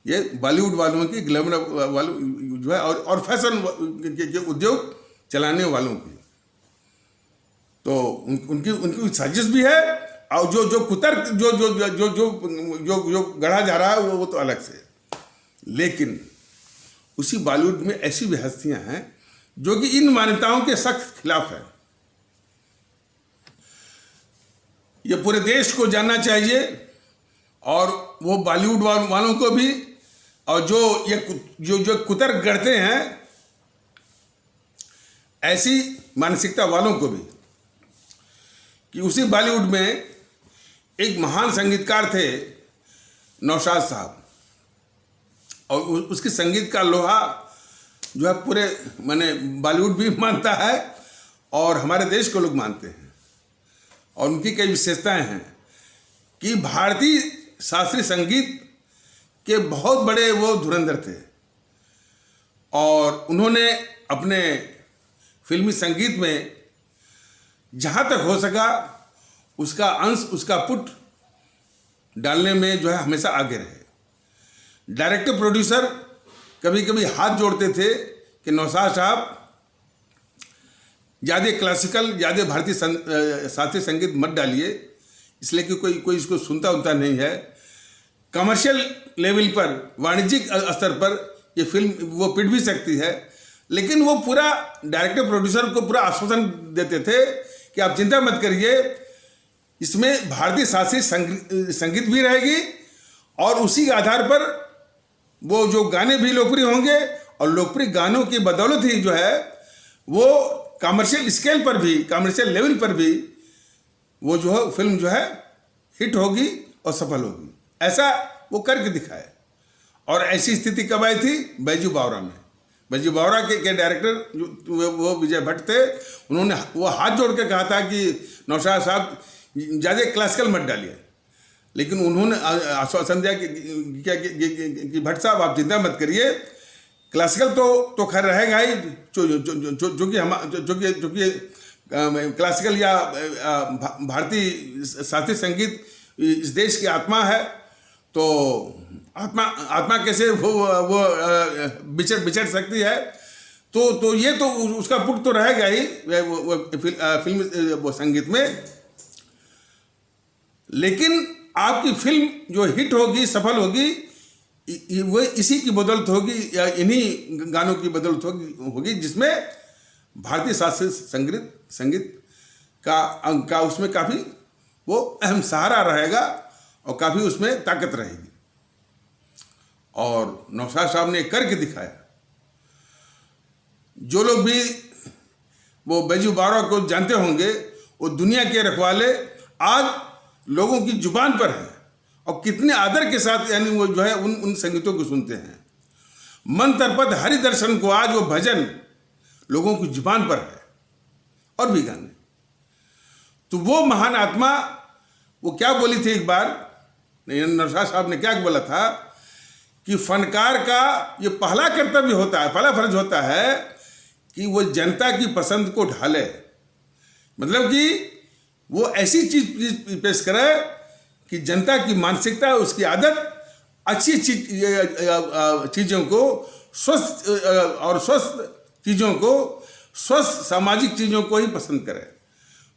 ये बॉलीवुड वालों की, ग्लैमर वालों जो है और फैशन के उद्योग चलाने वालों की। तो उनकी साजिश भी है और जो कुतर्क जो गढ़ा जा रहा है वो तो अलग से। लेकिन उसी बॉलीवुड में ऐसी भी हस्तियां हैं जो कि इन मान्यताओं के सख्त खिलाफ है। ये पूरे देश को जानना चाहिए और वो बॉलीवुड वालों को भी, और जो कुतर्क गढ़ते हैं ऐसी मानसिकता वालों को भी, कि उसी बॉलीवुड में एक महान संगीतकार थे नौशाद साहब, और उसके संगीत का लोहा जो है पूरे माने बॉलीवुड भी मानता है और हमारे देश को लोग मानते हैं। और उनकी कई विशेषताएं हैं कि भारतीय शास्त्रीय संगीत के बहुत बड़े वो धुरंधर थे और उन्होंने अपने फिल्मी संगीत में जहाँ तक हो सका उसका अंश, उसका पुट डालने में जो है हमेशा आगे रहे। डायरेक्टर प्रोड्यूसर कभी कभी हाथ जोड़ते थे कि नौशाद साहब ज़्यादा क्लासिकल, ज़्यादा भारतीय शास्त्रीय संगीत मत डालिए, इसलिए कि कोई इसको सुनता नहीं है। कमर्शियल लेवल पर, वाणिज्यिक स्तर पर ये फिल्म वो पिट भी सकती है। लेकिन वो पूरा डायरेक्टर प्रोड्यूसर को पूरा आश्वासन देते थे कि आप चिंता मत करिए, इसमें भारतीय शास्त्रीय संगीत भी रहेगी और उसी के आधार पर वो जो गाने भी लोकप्रिय होंगे और लोकप्रिय गानों की बदौलत ही जो है वो कमर्शियल स्केल पर भी, कमर्शियल लेवल पर भी वो जो है फिल्म जो है हिट होगी और सफल होगी। ऐसा वो करके दिखाए। और ऐसी स्थिति कब आई थी? बैजू बावरा में। बैजू बावरा के डायरेक्टर वो विजय भट्ट थे, उन्होंने वो हाथ जोड़ के कहा था कि नौशाद साहब ज़्यादा क्लासिकल मत डालिए। लेकिन उन्होंने आश्वासन दिया कि भट्ट साहब आप चिंता मत करिए, क्लासिकल तो खैर रहेगा ही, जो कि क्लासिकल या भारतीय शास्त्रीय संगीत इस देश की आत्मा है। तो आत्मा कैसे वो बिछड़ सकती है? तो ये तो उसका पुट तो रहेगा ही फिल्म वो संगीत में। लेकिन आपकी फिल्म जो हिट होगी, सफल होगी, वो इसी की बदौलत होगी या इन्हीं गानों की बदौलत होगी जिसमें भारतीय शास्त्रीय संगीत का उसमें काफ़ी वो अहम सहारा रहेगा और काफ़ी उसमें ताकत रहेगी। और नौशाद साहब ने करके दिखाया। जो लोग भी वो बैजू बावरा को जानते होंगे, वो दुनिया के रखवाले आज लोगों की जुबान पर है और कितने आदर के साथ यानी वो जो है उन संगीतों को सुनते हैं। मन तरपत हरि दर्शन को आज वो भजन लोगों की जुबान पर है और भी गाने। तो वो महान आत्मा वो क्या बोली थी एक बार, नौशाद साहब ने क्या बोला था कि फनकार का ये पहला कर्तव्य होता है, पहला फर्ज होता है कि वो जनता की पसंद को ढाले। मतलब कि वो ऐसी चीज पेश करे कि जनता की मानसिकता, उसकी आदत अच्छी चीज़ों को, स्वस्थ और स्वस्थ चीज़ों को, स्वस्थ सामाजिक चीज़ों को ही पसंद करे।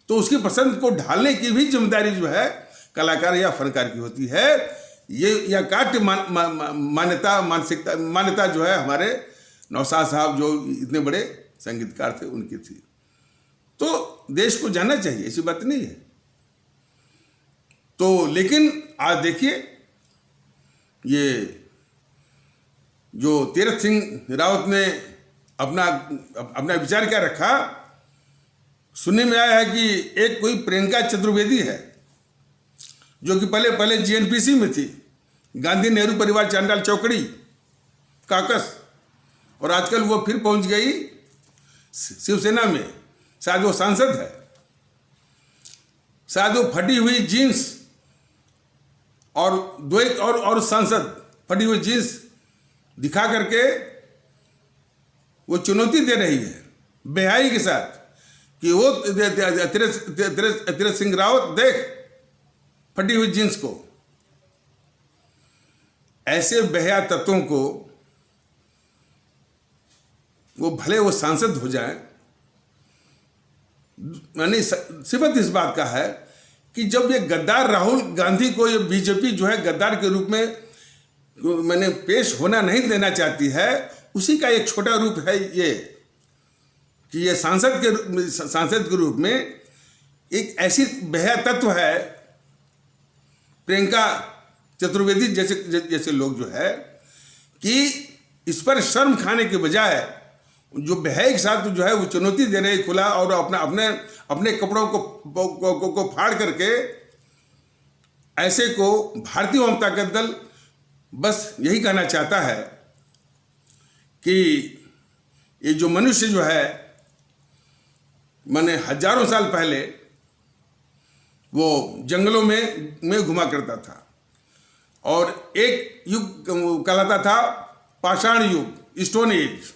तो उसकी पसंद को ढालने की भी जिम्मेदारी जो है कलाकार या फनकार की होती है। ये या काट्य मान्यता जो है हमारे नौशाद साहब जो इतने बड़े संगीतकार थे उनकी थी। तो देश को जानना चाहिए, ऐसी बात नहीं है। तो लेकिन आज देखिए ये जो तीरथ सिंह रावत ने अपना विचार क्या रखा, सुनने में आया है कि एक कोई प्रियंका चतुर्वेदी है जो कि पहले जीएनपीसी में थी, गांधी नेहरू परिवार चांडाल चौकड़ी काकस, और आजकल वो फिर पहुंच गई शिवसेना में। शायद वो सांसद है, शायद वो फटी हुई जीन्स और दो एक और सांसद फटी हुई जीन्स दिखा करके वो चुनौती दे रही है बेहाई के साथ कि वो तीरथ सिंह रावत देख फटी हुई जीन्स को। ऐसे बेहया तत्वों को वो भले वो सांसद हो जाए, यानी सिफत इस बात का है कि जब ये गद्दार राहुल गांधी को ये बीजेपी जो है गद्दार के रूप में मैंने पेश होना नहीं देना चाहती है, उसी का एक छोटा रूप है ये कि ये सांसद के रूप में एक ऐसी बेहया तत्व है प्रियंका चतुर्वेदी जैसे लोग जो है कि इस पर शर्म खाने के बजाय जो बेहया के साथ जो है वो चुनौती दे रहे खुला और अपने कपड़ों को फाड़ करके ऐसे को भारतीय जनता दल बस यही कहना चाहता है कि ये जो मनुष्य जो है माने हजारों साल पहले वो जंगलों में घुमा करता था और एक युग कहलाता था पाषाण युग, स्टोन एज।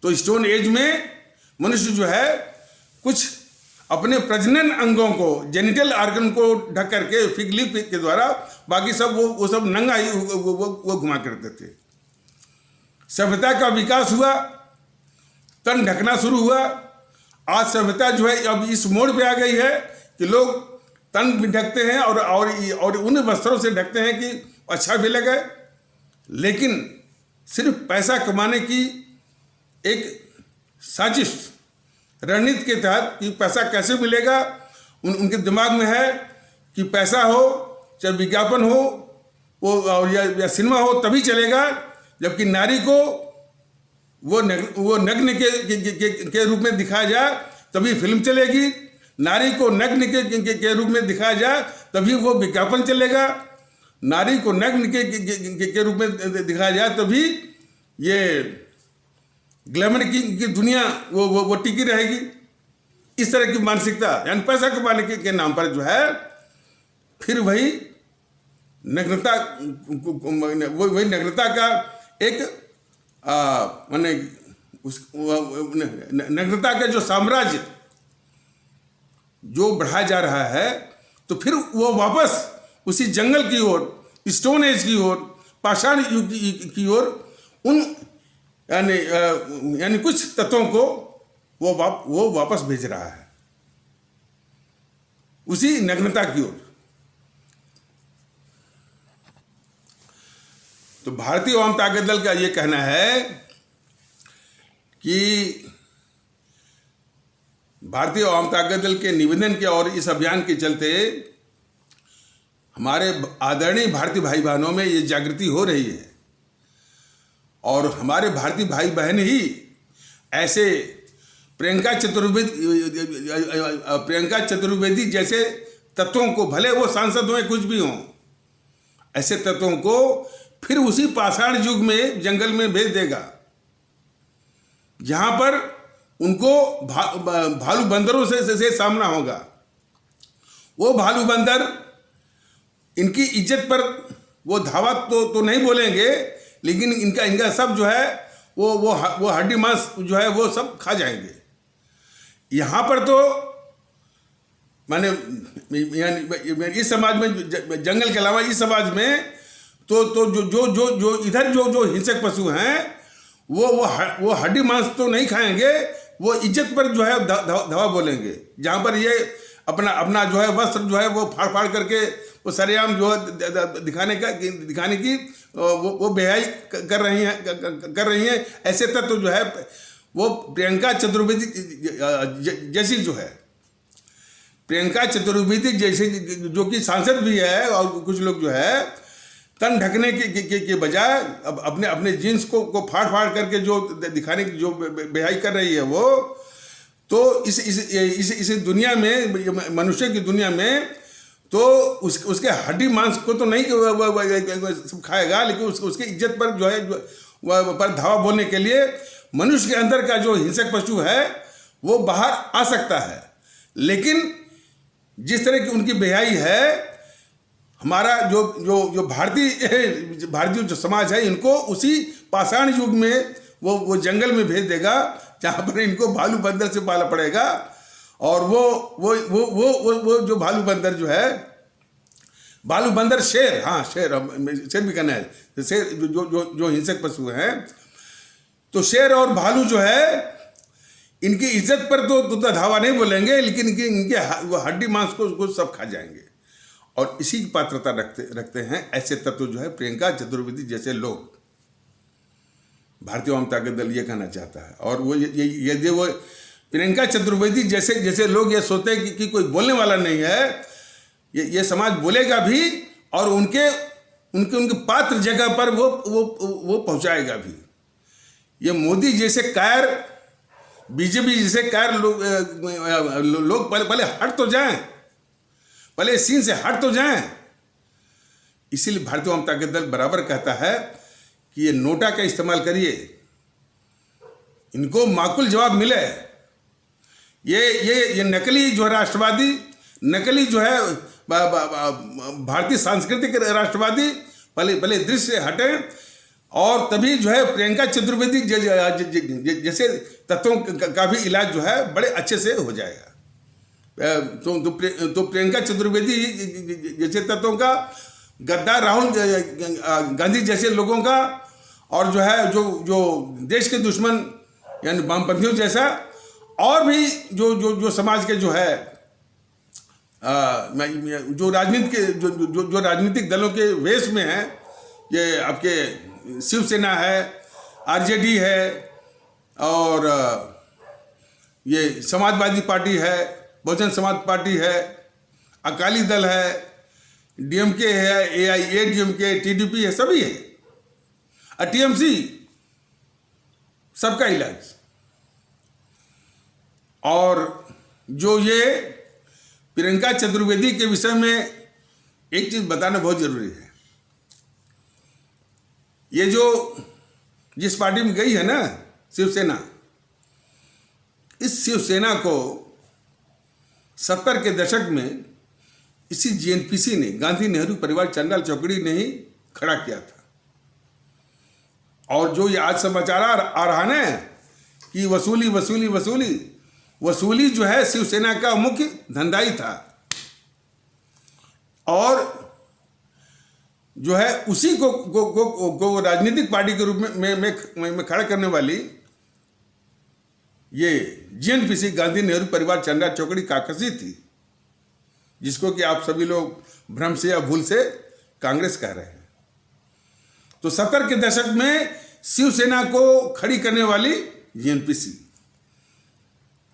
तो स्टोन एज में मनुष्य जो है कुछ अपने प्रजनन अंगों को, जेनिटल ऑर्गन को ढक करके फिग लीफ के द्वारा, बाकी सब वो सब नंगा ही वो घुमा करते थे। सभ्यता का विकास हुआ, तन ढकना शुरू हुआ। आज सभ्यता जो है अब इस मोड़ पे आ गई है कि लोग तन भी ढकते हैं और उन वस्त्रों से ढकते हैं कि अच्छा भी लगे, लेकिन सिर्फ पैसा कमाने की एक साजिश रणनीति के तहत कि पैसा कैसे मिलेगा उनके दिमाग में है कि पैसा हो, चाहे विज्ञापन हो वो और या सिनेमा हो तभी चलेगा, जबकि नारी को वो नग्न के रूप में दिखाया जाए तभी फिल्म चलेगी, नारी को नग्न के रूप में दिखाया जाए तभी वो विज्ञापन चलेगा, नारी को नग्न के रूप में दिखाया जाए तभी ये ग्लैमर की दुनिया वो टिकी रहेगी। इस तरह की मानसिकता यानी पैसा कमाने के नाम पर जो है फिर वही नग्नता का एक माने उस नग्नता का जो साम्राज्य जो बढ़ाया जा रहा है, तो फिर वो वापस उसी जंगल की ओर, स्टोन एज की ओर, पाषाण युग की ओर उन यानी कुछ तत्वों को वो वापस भेज रहा है उसी नग्नता की ओर। तो भारतीय आवाम ताकत दल का ये कहना है कि भारतीय आवाम ताकत दल के निवेदन के और इस अभियान के चलते हमारे आदरणीय भारतीय भाई बहनों में ये जागृति हो रही है और हमारे भारतीय भाई बहन ही ऐसे प्रियंका चतुर्वेदी जैसे तत्वों को, भले वो सांसद हों कुछ भी हों, ऐसे तत्वों को फिर उसी पाषाण युग में जंगल में भेज देगा जहां पर उनको भालू बंदरों से सामना होगा। वो भालू बंदर इनकी इज्जत पर वो धावा तो नहीं बोलेंगे, लेकिन इनका सब जो है वो हड्डी मांस जो है वो सब खा जाएंगे। यहाँ पर तो माने इस समाज में, जंगल के अलावा इस समाज में तो जो इधर जो हिंसक पशु हैं वो हड्डी मांस तो नहीं खाएंगे, वो इज्जत पर जो है धावा बोलेंगे। जहाँ पर ये अपना जो है वस्त्र जो है वो फाड़ करके वो सरेआम जो है दिखाने की वो बेहाई कर रही हैं। ऐसे तत्व जो है वो प्रियंका चतुर्वेदी जैसी जो है, प्रियंका चतुर्वेदी जैसे जो कि सांसद भी है, और कुछ लोग जो है तन ढकने के बजाय अपने जीन्स को फाड़ करके जो दिखाने की जो बेहाई कर रही है वो, तो इस दुनिया में, मनुष्य की दुनिया में तो उसके हड्डी मांस को तो नहीं खाएगा, लेकिन उसकी इज्जत पर जो है पर धावा बोलने के लिए मनुष्य के अंदर का जो हिंसक पशु है वो बाहर आ सकता है। लेकिन जिस तरह की उनकी बेहाई है, हमारा जो भारतीय जो समाज है, इनको उसी पाषाण युग में वो जंगल में भेज देगा जहाँ पर इनको भालू बंदर से पाला पड़ेगा। और वो जो भालू बंदर जो है, भालू बंदर शेर, हाँ शेर भी कहना है, शेर जो हिंसक पशु हैं, तो शेर और भालू जो है इनकी इज्जत पर तो धावा नहीं बोलेंगे, लेकिन इनके वो हड्डी मांस को सब खा जाएंगे। और इसी की पात्रता रखते हैं ऐसे तत्व जो है प्रियंका चतुर्वेदी जैसे लोग। भारतीय आवाम ताकत दल ये कहना चाहता है, और वो यदि वो प्रियंका चतुर्वेदी जैसे लोग ये सोचते हैं कि कोई बोलने वाला नहीं है, ये समाज बोलेगा भी और उनके पात्र जगह पर वो पहुंचाएगा भी। ये मोदी जैसे कायर, बीजेपी जैसे कायर लोग पहले हट तो जाएं, पहले सीन से हट तो जाएं। इसीलिए भारतीय आवाम ताकत दल बराबर कहता है कि ये नोटा का इस्तेमाल करिए, इनको माकूल जवाब मिले। ये नकली जो है राष्ट्रवादी, नकली जो है भारतीय सांस्कृतिक राष्ट्रवादी पहले दृश्य से हटें, और तभी जो है प्रियंका चतुर्वेदी जैसे तत्वों का भी इलाज जो है बड़े अच्छे से हो जाएगा। तो प्रियंका चतुर्वेदी जैसे तत्वों का, गद्दार राहुल गांधी जैसे लोगों का, और जो है जो देश के दुश्मन यानी वामपंथियों जैसा, और भी जो समाज के जो है जो राजनीतिक दलों के वेश में है, ये आपके शिवसेना है, आरजेडी है, और ये समाजवादी पार्टी है, बहुजन समाज पार्टी है, अकाली दल है, डीएमके है, एआईएडीएमके, टीडीपी है, सभी है, और टीएमसी, सबका इलाज। और जो ये प्रियंका चतुर्वेदी के विषय में एक चीज बताना बहुत जरूरी है। ये जो जिस पार्टी में गई है ना, शिवसेना, इस शिवसेना को 70 के दशक में इसी जीएनपीसी ने, गांधी नेहरू परिवार चंडाल चौकड़ी ने ही खड़ा किया था। और जो ये आज समाचार आ रहा ना कि वसूली जो है शिवसेना का मुख्य धंधा ही था, और जो है उसी को राजनीतिक पार्टी के रूप में खड़ा करने वाली ये जीएनपीसी, गांधी नेहरू परिवार चंडाल चौकड़ी काकसी थी, जिसको कि आप सभी लोग भ्रम से या भूल से कांग्रेस कह रहे हैं। तो 70 के दशक में शिवसेना को खड़ी करने वाली जीएनपीसी,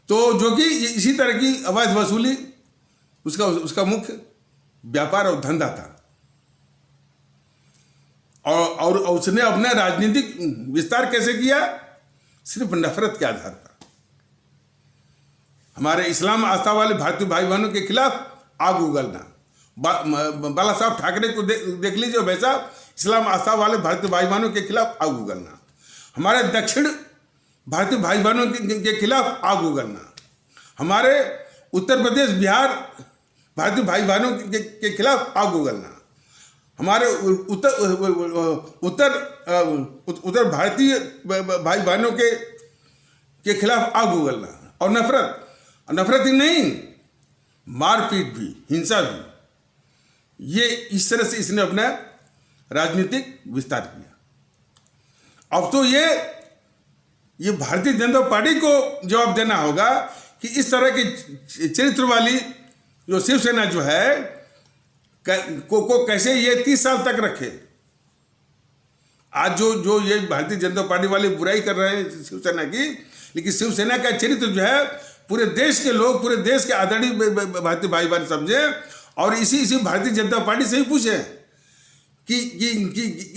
तो जो कि इसी तरह की अवैध वसूली उसका मुख्य व्यापार और धंधा था। और उसने अपना राजनीतिक विस्तार कैसे किया? सिर्फ नफरत के आधार पर। हमारे इस्लाम आस्था वाले भारतीय भाई बहनों के खिलाफ आग उगलना। बाला साहब ठाकरे को देख लीजिए, वैसा इस्लाम आस्था वाले भारतीय भाई बहनों के खिलाफ आग उगलना। हमारे दक्षिण भारतीय भाई बहनों के खिलाफ आग उगलना। हमारे उत्तर प्रदेश बिहार भारतीय भाई बहनों के खिलाफ आग उगलना। हमारे उत्तर भारतीय भाई बहनों के खिलाफ आग उगलना। और नफरत ही नहीं, मारपीट भी, हिंसा भी। ये इस तरह से इसने अपना राजनीतिक विस्तार किया। अब तो ये भारतीय जनता पार्टी को जवाब देना होगा कि इस तरह की चरित्र वाली जो शिवसेना जो है को कैसे ये 30 साल तक रखे। आज जो ये भारतीय जनता पार्टी वाले बुराई कर रहे हैं शिवसेना की, लेकिन शिवसेना का चरित्र जो है पूरे देश के लोग, पूरे देश के आदरणीय भारतीय भाई बहन समझे और इसी भारतीय जनता पार्टी से ही पूछे कि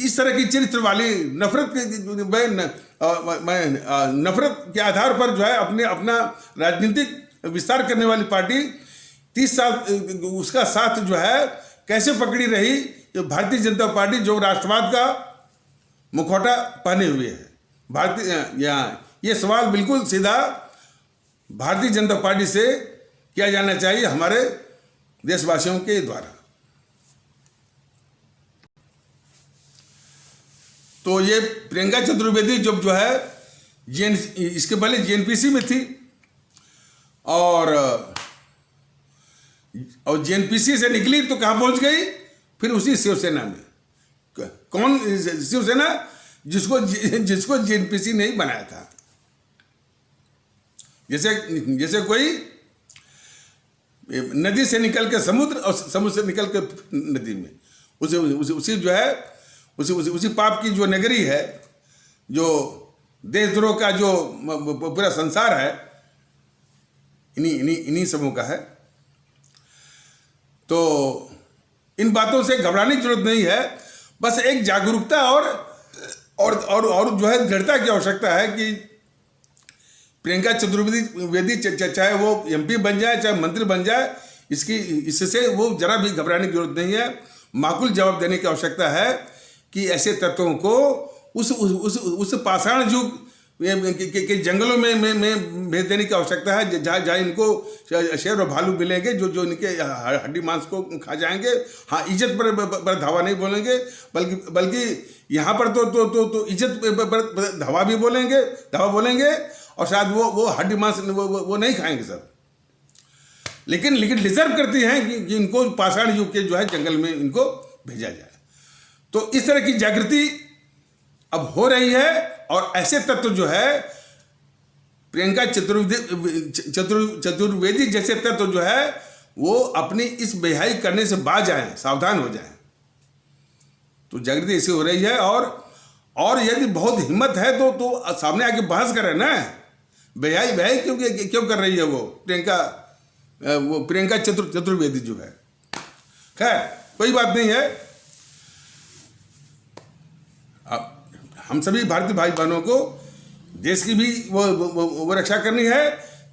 इस तरह की चरित्र वाली नफरत के आधार पर जो है अपना राजनीतिक विस्तार करने वाली पार्टी 30 साल उसका साथ जो है कैसे पकड़ी रही। जो भारतीय जनता पार्टी जो राष्ट्रवाद का मुखौटा पहने हुए है। ये सवाल बिल्कुल सीधा भारतीय जनता पार्टी से किया जाना चाहिए हमारे देशवासियों के द्वारा। तो ये प्रियंका चतुर्वेदी जो है इसके पहले जेएनपीसी में थी और जेएनपीसी से निकली तो कहाँ पहुंच गई? फिर उसी शिवसेना में। कौन शिवसेना? जिसको जेएनपीसी नहीं बनाया था। जैसे कोई नदी से निकल के समुद्र और समुद्र से निकल के नदी में, उसी जो है उसी पाप की जो नगरी है, जो देशद्रोह का जो पूरा संसार है, इन्हीं समूह का है। तो इन बातों से घबराने की जरूरत नहीं है। बस एक जागरूकता और जो है दृढ़ता की आवश्यकता है कि प्रियंका चतुर्वेदी चाहे वो एमपी बन जाए, चाहे मंत्री बन जाए, इससे वो जरा भी घबराने की जरूरत नहीं है। माकूल जवाब देने की आवश्यकता है कि ऐसे तत्वों को उस पाषाण युग के जंगलों में भेज देने की आवश्यकता है, जहाँ इनको शेर और भालू मिलेंगे जो इनके हड्डी मांस को खा जाएंगे। हाँ, इज्जत पर धावा नहीं बोलेंगे, बल्कि यहाँ पर तो इज्जत पर धावा बोलेंगे और शायद वो हड्डी मांस वो नहीं खाएंगे सब। लेकिन डिजर्व करती हैं कि इनको पाषाण युग के जो है जंगल में इनको भेजा जाए। तो इस तरह की जागृति अब हो रही है और ऐसे तत्व जो है प्रियंका चतुर्वेदी जैसे तत्व जो है वो अपनी इस बेहाई करने से बाज आए, सावधान हो जाए। तो जागृति ऐसी हो रही है और यदि बहुत हिम्मत है तो सामने आके बहस करे ना। बेहाई क्यों कर रही है वो प्रियंका चतुर्वेदी जो है। खैर, कोई बात नहीं है। हम सभी भारतीय भाई बहनों को देश की भी वो रक्षा करनी है।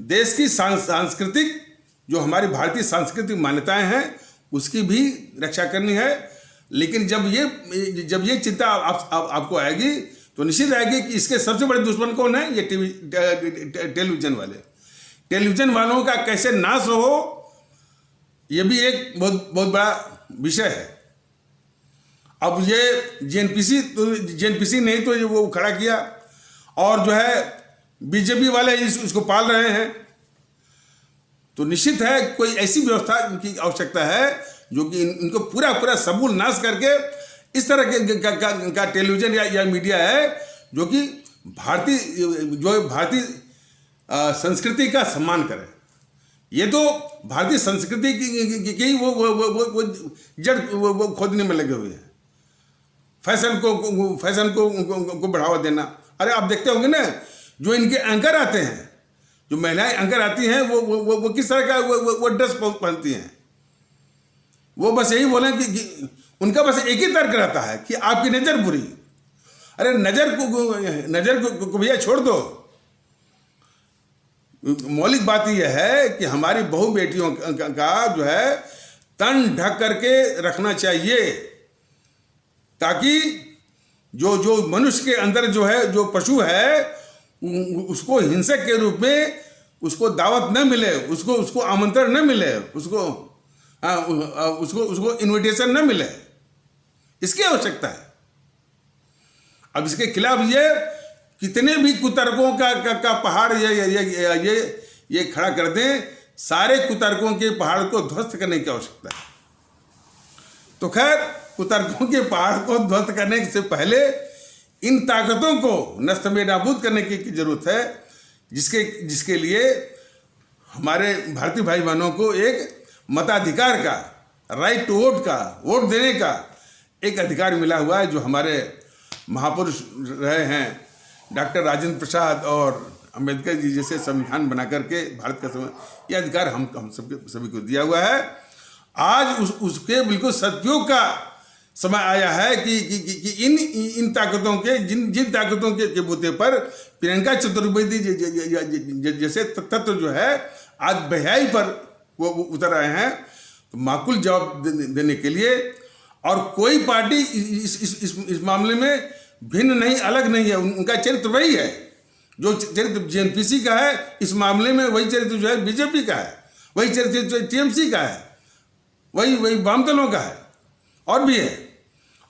देश की सांस्कृतिक जो हमारी भारतीय सांस्कृतिक मान्यताएं हैं उसकी भी रक्षा करनी है। लेकिन जब ये चिंता आपको आएगी तो निश्चित आएगी कि इसके सबसे बड़े दुश्मन कौन है? ये टेलीविजन वाले। टेलीविजन वालों का कैसे नाश हो, ये भी एक बहुत बड़ा विषय है। अब ये जेएनपीसी नहीं तो ये वो खड़ा किया और जो है बीजेपी वाले इसको पाल रहे हैं। तो निश्चित है कोई ऐसी व्यवस्था की आवश्यकता है जो कि इनको पूरा समूल नाश करके इस तरह का टेलीविजन या मीडिया है जो कि भारतीय संस्कृति का सम्मान करे। ये तो भारतीय संस्कृति की वो जड़ वो खोदने में लगे हुए हैं। फैशन को बढ़ावा देना। अरे आप देखते होंगे ना, जो इनके एंकर आते हैं, जो महिलाएं अंदर आती हैं वो किस तरह का वो ड्रेस पहनती हैं। वो बस यही बोले कि उनका बस एक ही तर्क रहता है कि आपकी नज़र बुरी। अरे नज़र को भैया छोड़ दो। मौलिक बात यह है कि हमारी बहू बेटियों का जो है तन ढक करके रखना चाहिए, ताकि जो मनुष्य के अंदर जो है, जो पशु है, उसको हिंसक के रूप में उसको दावत न मिले, उसको आमंत्रण न मिले, उसको इनविटेशन न मिले। इसकी आवश्यकता है। अब इसके खिलाफ ये कितने भी कुतर्कों का पहाड़ ये खड़ा कर दें, सारे कुतर्कों के पहाड़ को ध्वस्त करने की आवश्यकता है। तो खैर, कुतर्कों के पहाड़ को ध्वस्त करने से पहले इन ताकतों को नष्ट में नाबूद करने की जरूरत है, जिसके लिए हमारे भारतीय भाई बहनों को एक मताधिकार का, राइट टू वोट का, वोट देने का एक अधिकार मिला हुआ है, जो हमारे महापुरुष रहे हैं डॉक्टर राजेंद्र प्रसाद और अंबेडकर जी जैसे संविधान बना करके भारत का यह अधिकार हम सभी को दिया हुआ है। आज उसके बिल्कुल सदुपयोग का समय आया है कि इन ताकतों के जिन ताकतों के बूते पर प्रियंका चतुर्वेदी जैसे तत्व जो है आज बहियाई पर वो उतर आए हैं, तो माकूल जवाब देने के लिए। और कोई पार्टी इस मामले में भिन्न नहीं, अलग नहीं है। उनका चरित्र वही है जो चरित्र जेएनपीसी का है, इस मामले में वही चरित्र जो है बीजेपी का है, वही चरित्र टीएमसी का है, वही वाम दलों का है और भी है।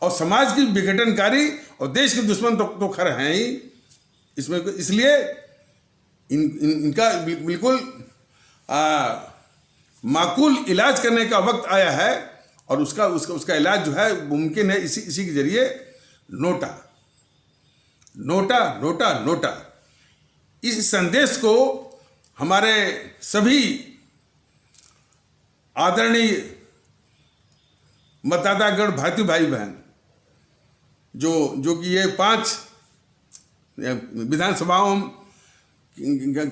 और समाज की विघटनकारी और देश के दुश्मन तो खैर हैं ही इसमें। इसलिए इनका बिल्कुल माकूल इलाज करने का वक्त आया है, और उसका इलाज जो है मुमकिन है इसी के जरिए। नोटा नोटा नोटा नोटा, इस संदेश को हमारे सभी आदरणीय मतदातागण, भारतीय भाई बहन, जो कि ये 5 विधानसभाओं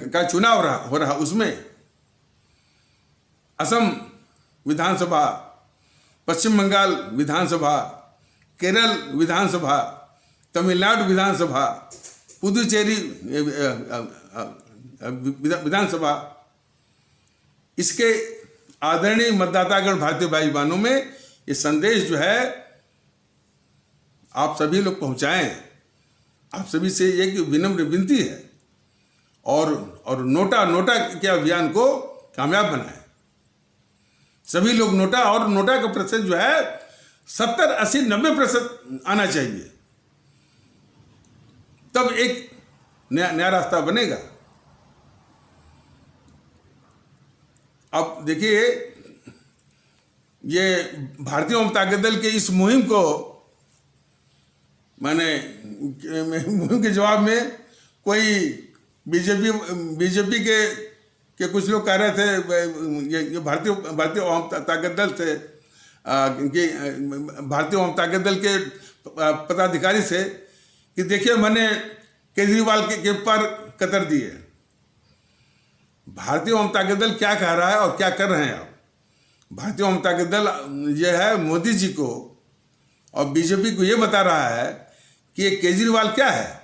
का चुनाव हो रहा, उसमें असम विधानसभा, पश्चिम बंगाल विधानसभा, केरल विधानसभा, तमिलनाडु विधानसभा, पुदुचेरी विधानसभा, इसके आदरणीय मतदातागण भारतीय भाई बहनों में ये संदेश जो है आप सभी लोग पहुंचाएं। आप सभी से एक विनम्र विनती है, और नोटा के अभियान को कामयाब बनाएं। सभी लोग नोटा का प्रतिशत जो है 70, 80, 90% आना चाहिए, तब एक नया रास्ता बनेगा। अब देखिए, ये भारतीय जनता दल के इस मुहिम को मुहिम के जवाब में कोई बीजेपी के कुछ लोग कह रहे थे, ये भारतीय जनता दल थे, कि भारतीय जनता दल के पदाधिकारी से, कि देखिए मैंने केजरीवाल के पर कतर दिए। भारतीय जनता दल क्या कह रहा है और क्या कर रहे हैं आप? भारतीय जनता दल ये है मोदी जी को और बीजेपी को ये बता रहा है कि ये केजरीवाल क्या है,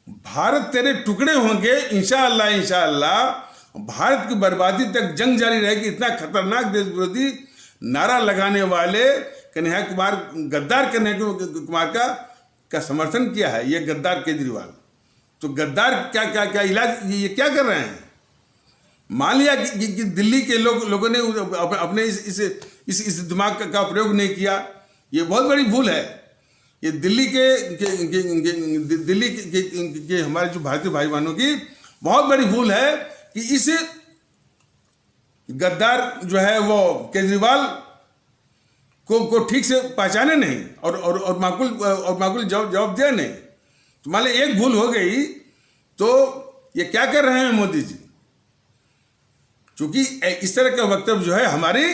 भारत तेरे टुकड़े होंगे इंशाअल्लाह, भारत की बर्बादी तक जंग जारी रहेगी। इतना खतरनाक देश विरोधी नारा लगाने वाले कन्हैया कुमार, गद्दार कन्हैया कुमार का समर्थन किया है ये गद्दार केजरीवाल। तो गद्दार क्या इलाज ये क्या कर रहे हैं? मान लिया कि दिल्ली के लोगों ने अपने इस दिमाग का प्रयोग नहीं किया, ये बहुत बड़ी भूल है। ये दिल्ली के हमारे जो भारतीय भाई बहनों की बहुत बड़ी भूल है कि इस गद्दार जो है वो केजरीवाल को ठीक से पहचाने नहीं और माकूल जवाब दिया नहीं। तो मान लीजिए एक भूल हो गई, तो ये क्या कर रहे हैं मोदी जी? क्योंकि इस तरह का वक्तव्य जो है हमारे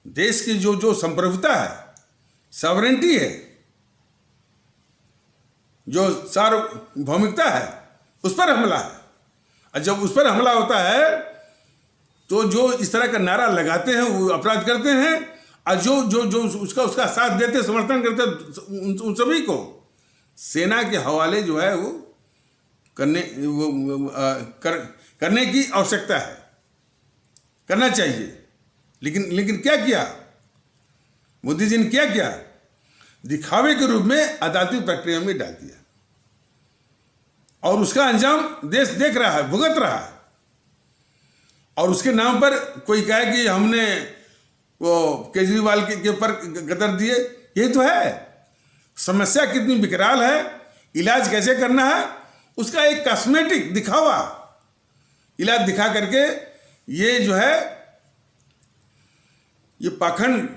देश की जो संप्रभुता है, सॉवरेंटी है, जो सार्वभौमिकता है, उस पर हमला है। और जब उस पर हमला होता है तो जो इस तरह का नारा लगाते हैं वो अपराध करते हैं, और जो जो जो उसका साथ देते, समर्थन करते, उन सभी को सेना के हवाले जो है वो करने की आवश्यकता है, करना चाहिए। लेकिन क्या किया मोदी जी ने? क्या किया? दिखावे के रूप में अदालती प्रक्रिया में डाल दिया, और उसका अंजाम देश देख रहा है, भुगत रहा है। और उसके नाम पर कोई कहे कि हमने वो केजरीवाल के ऊपर गदर दिए, यही तो है। समस्या कितनी विकराल है, इलाज कैसे करना है, उसका एक कॉस्मेटिक दिखावा, इलाज दिखा करके ये जो है ये पाखंड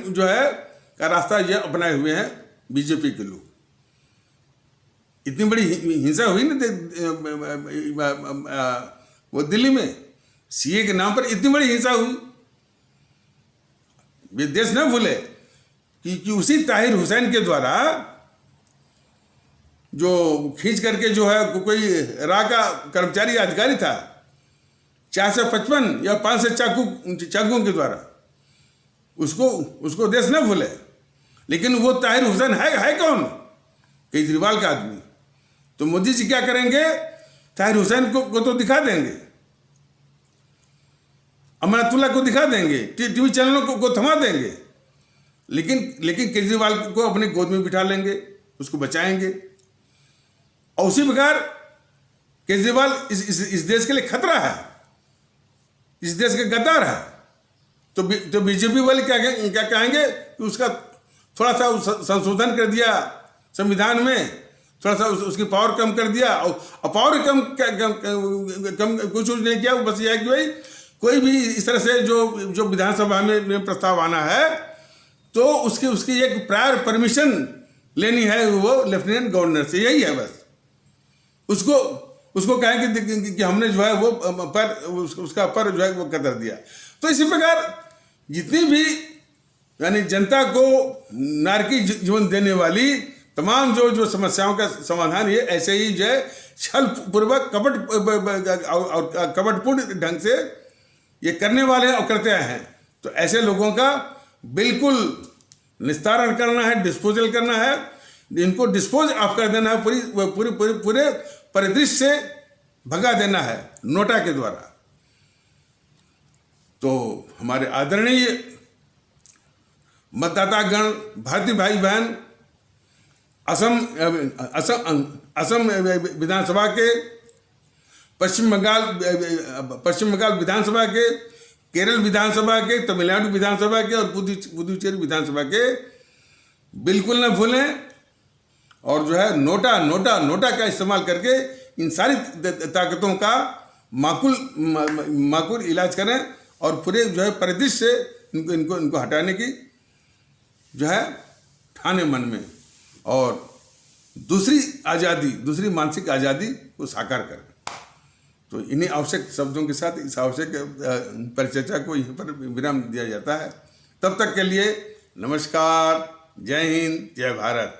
जो है का रास्ता ये अपनाए हुए हैं बीजेपी के लोग। इतनी बड़ी हिंसा हुई ना वो दिल्ली में सीए के नाम पर, इतनी बड़ी हिंसा हुई। वे देश न भूले कि उसी ताहिर हुसैन के द्वारा जो खींच करके जो है कोई रा का कर्मचारी अधिकारी था, 455 या 500 चाकुओं के द्वारा उसको देश न भूले। लेकिन वो ताहिर हुसैन है कौन? केजरीवाल का आदमी। तो मोदी जी क्या करेंगे? ताहिर हुसैन को तो दिखा देंगे, अमरतुल्ला को दिखा देंगे, टीवी चैनलों को थमा देंगे, लेकिन केजरीवाल को अपने गोद में बिठा लेंगे, उसको बचाएंगे। और उसी प्रकार केजरीवाल इस देश के लिए खतरा है, इस देश के गद्दार है। तो बीजेपी वाले क्या कहेंगे कि उसका थोड़ा सा संशोधन कर दिया संविधान में, थोड़ा सा उसकी पावर कम कर दिया, और पावर कम कुछ नहीं किया। बस यह है कि भाई कोई भी इस तरह से जो विधानसभा में प्रस्ताव आना है तो उसकी एक प्रायर परमिशन लेनी है वो लेफ्टिनेंट गवर्नर से, यही है बस। उसको कहेंगे कि हमने जो है वो उसका पर जो है वो कदर दिया। तो इसी प्रकार जितनी भी यानी जनता को नारकीय जीवन देने वाली तमाम जो समस्याओं का समाधान ये ऐसे ही जो है छल पूर्वक कपटपूर्ण ढंग से ये करने वाले और करते आए हैं। तो ऐसे लोगों का बिल्कुल निस्तारण करना है, डिस्पोजल करना है, इनको डिस्पोज ऑफ कर देना है, पूरे परिदृश्य से भगा देना है नोटा के द्वारा। तो हमारे आदरणीय मतदातागण, भारतीय भाई बहन, असम विधानसभा के, पश्चिम बंगाल विधानसभा के, केरल विधानसभा के, तमिलनाडु विधानसभा के और पुदुचेरी विधानसभा के बिल्कुल न भूलें। और जो है नोटा का इस्तेमाल करके इन सारी ताकतों का माकूल इलाज करें और पूरे जो है परिदृश्य से इनको हटाने की जो है ठाने मन में, और दूसरी मानसिक आज़ादी को साकार करें। तो इन्हीं आवश्यक शब्दों के साथ इस आवश्यक परिचर्चा को यहीं पर विराम दिया जाता है। तब तक के लिए नमस्कार, जय हिंद, जय भारत।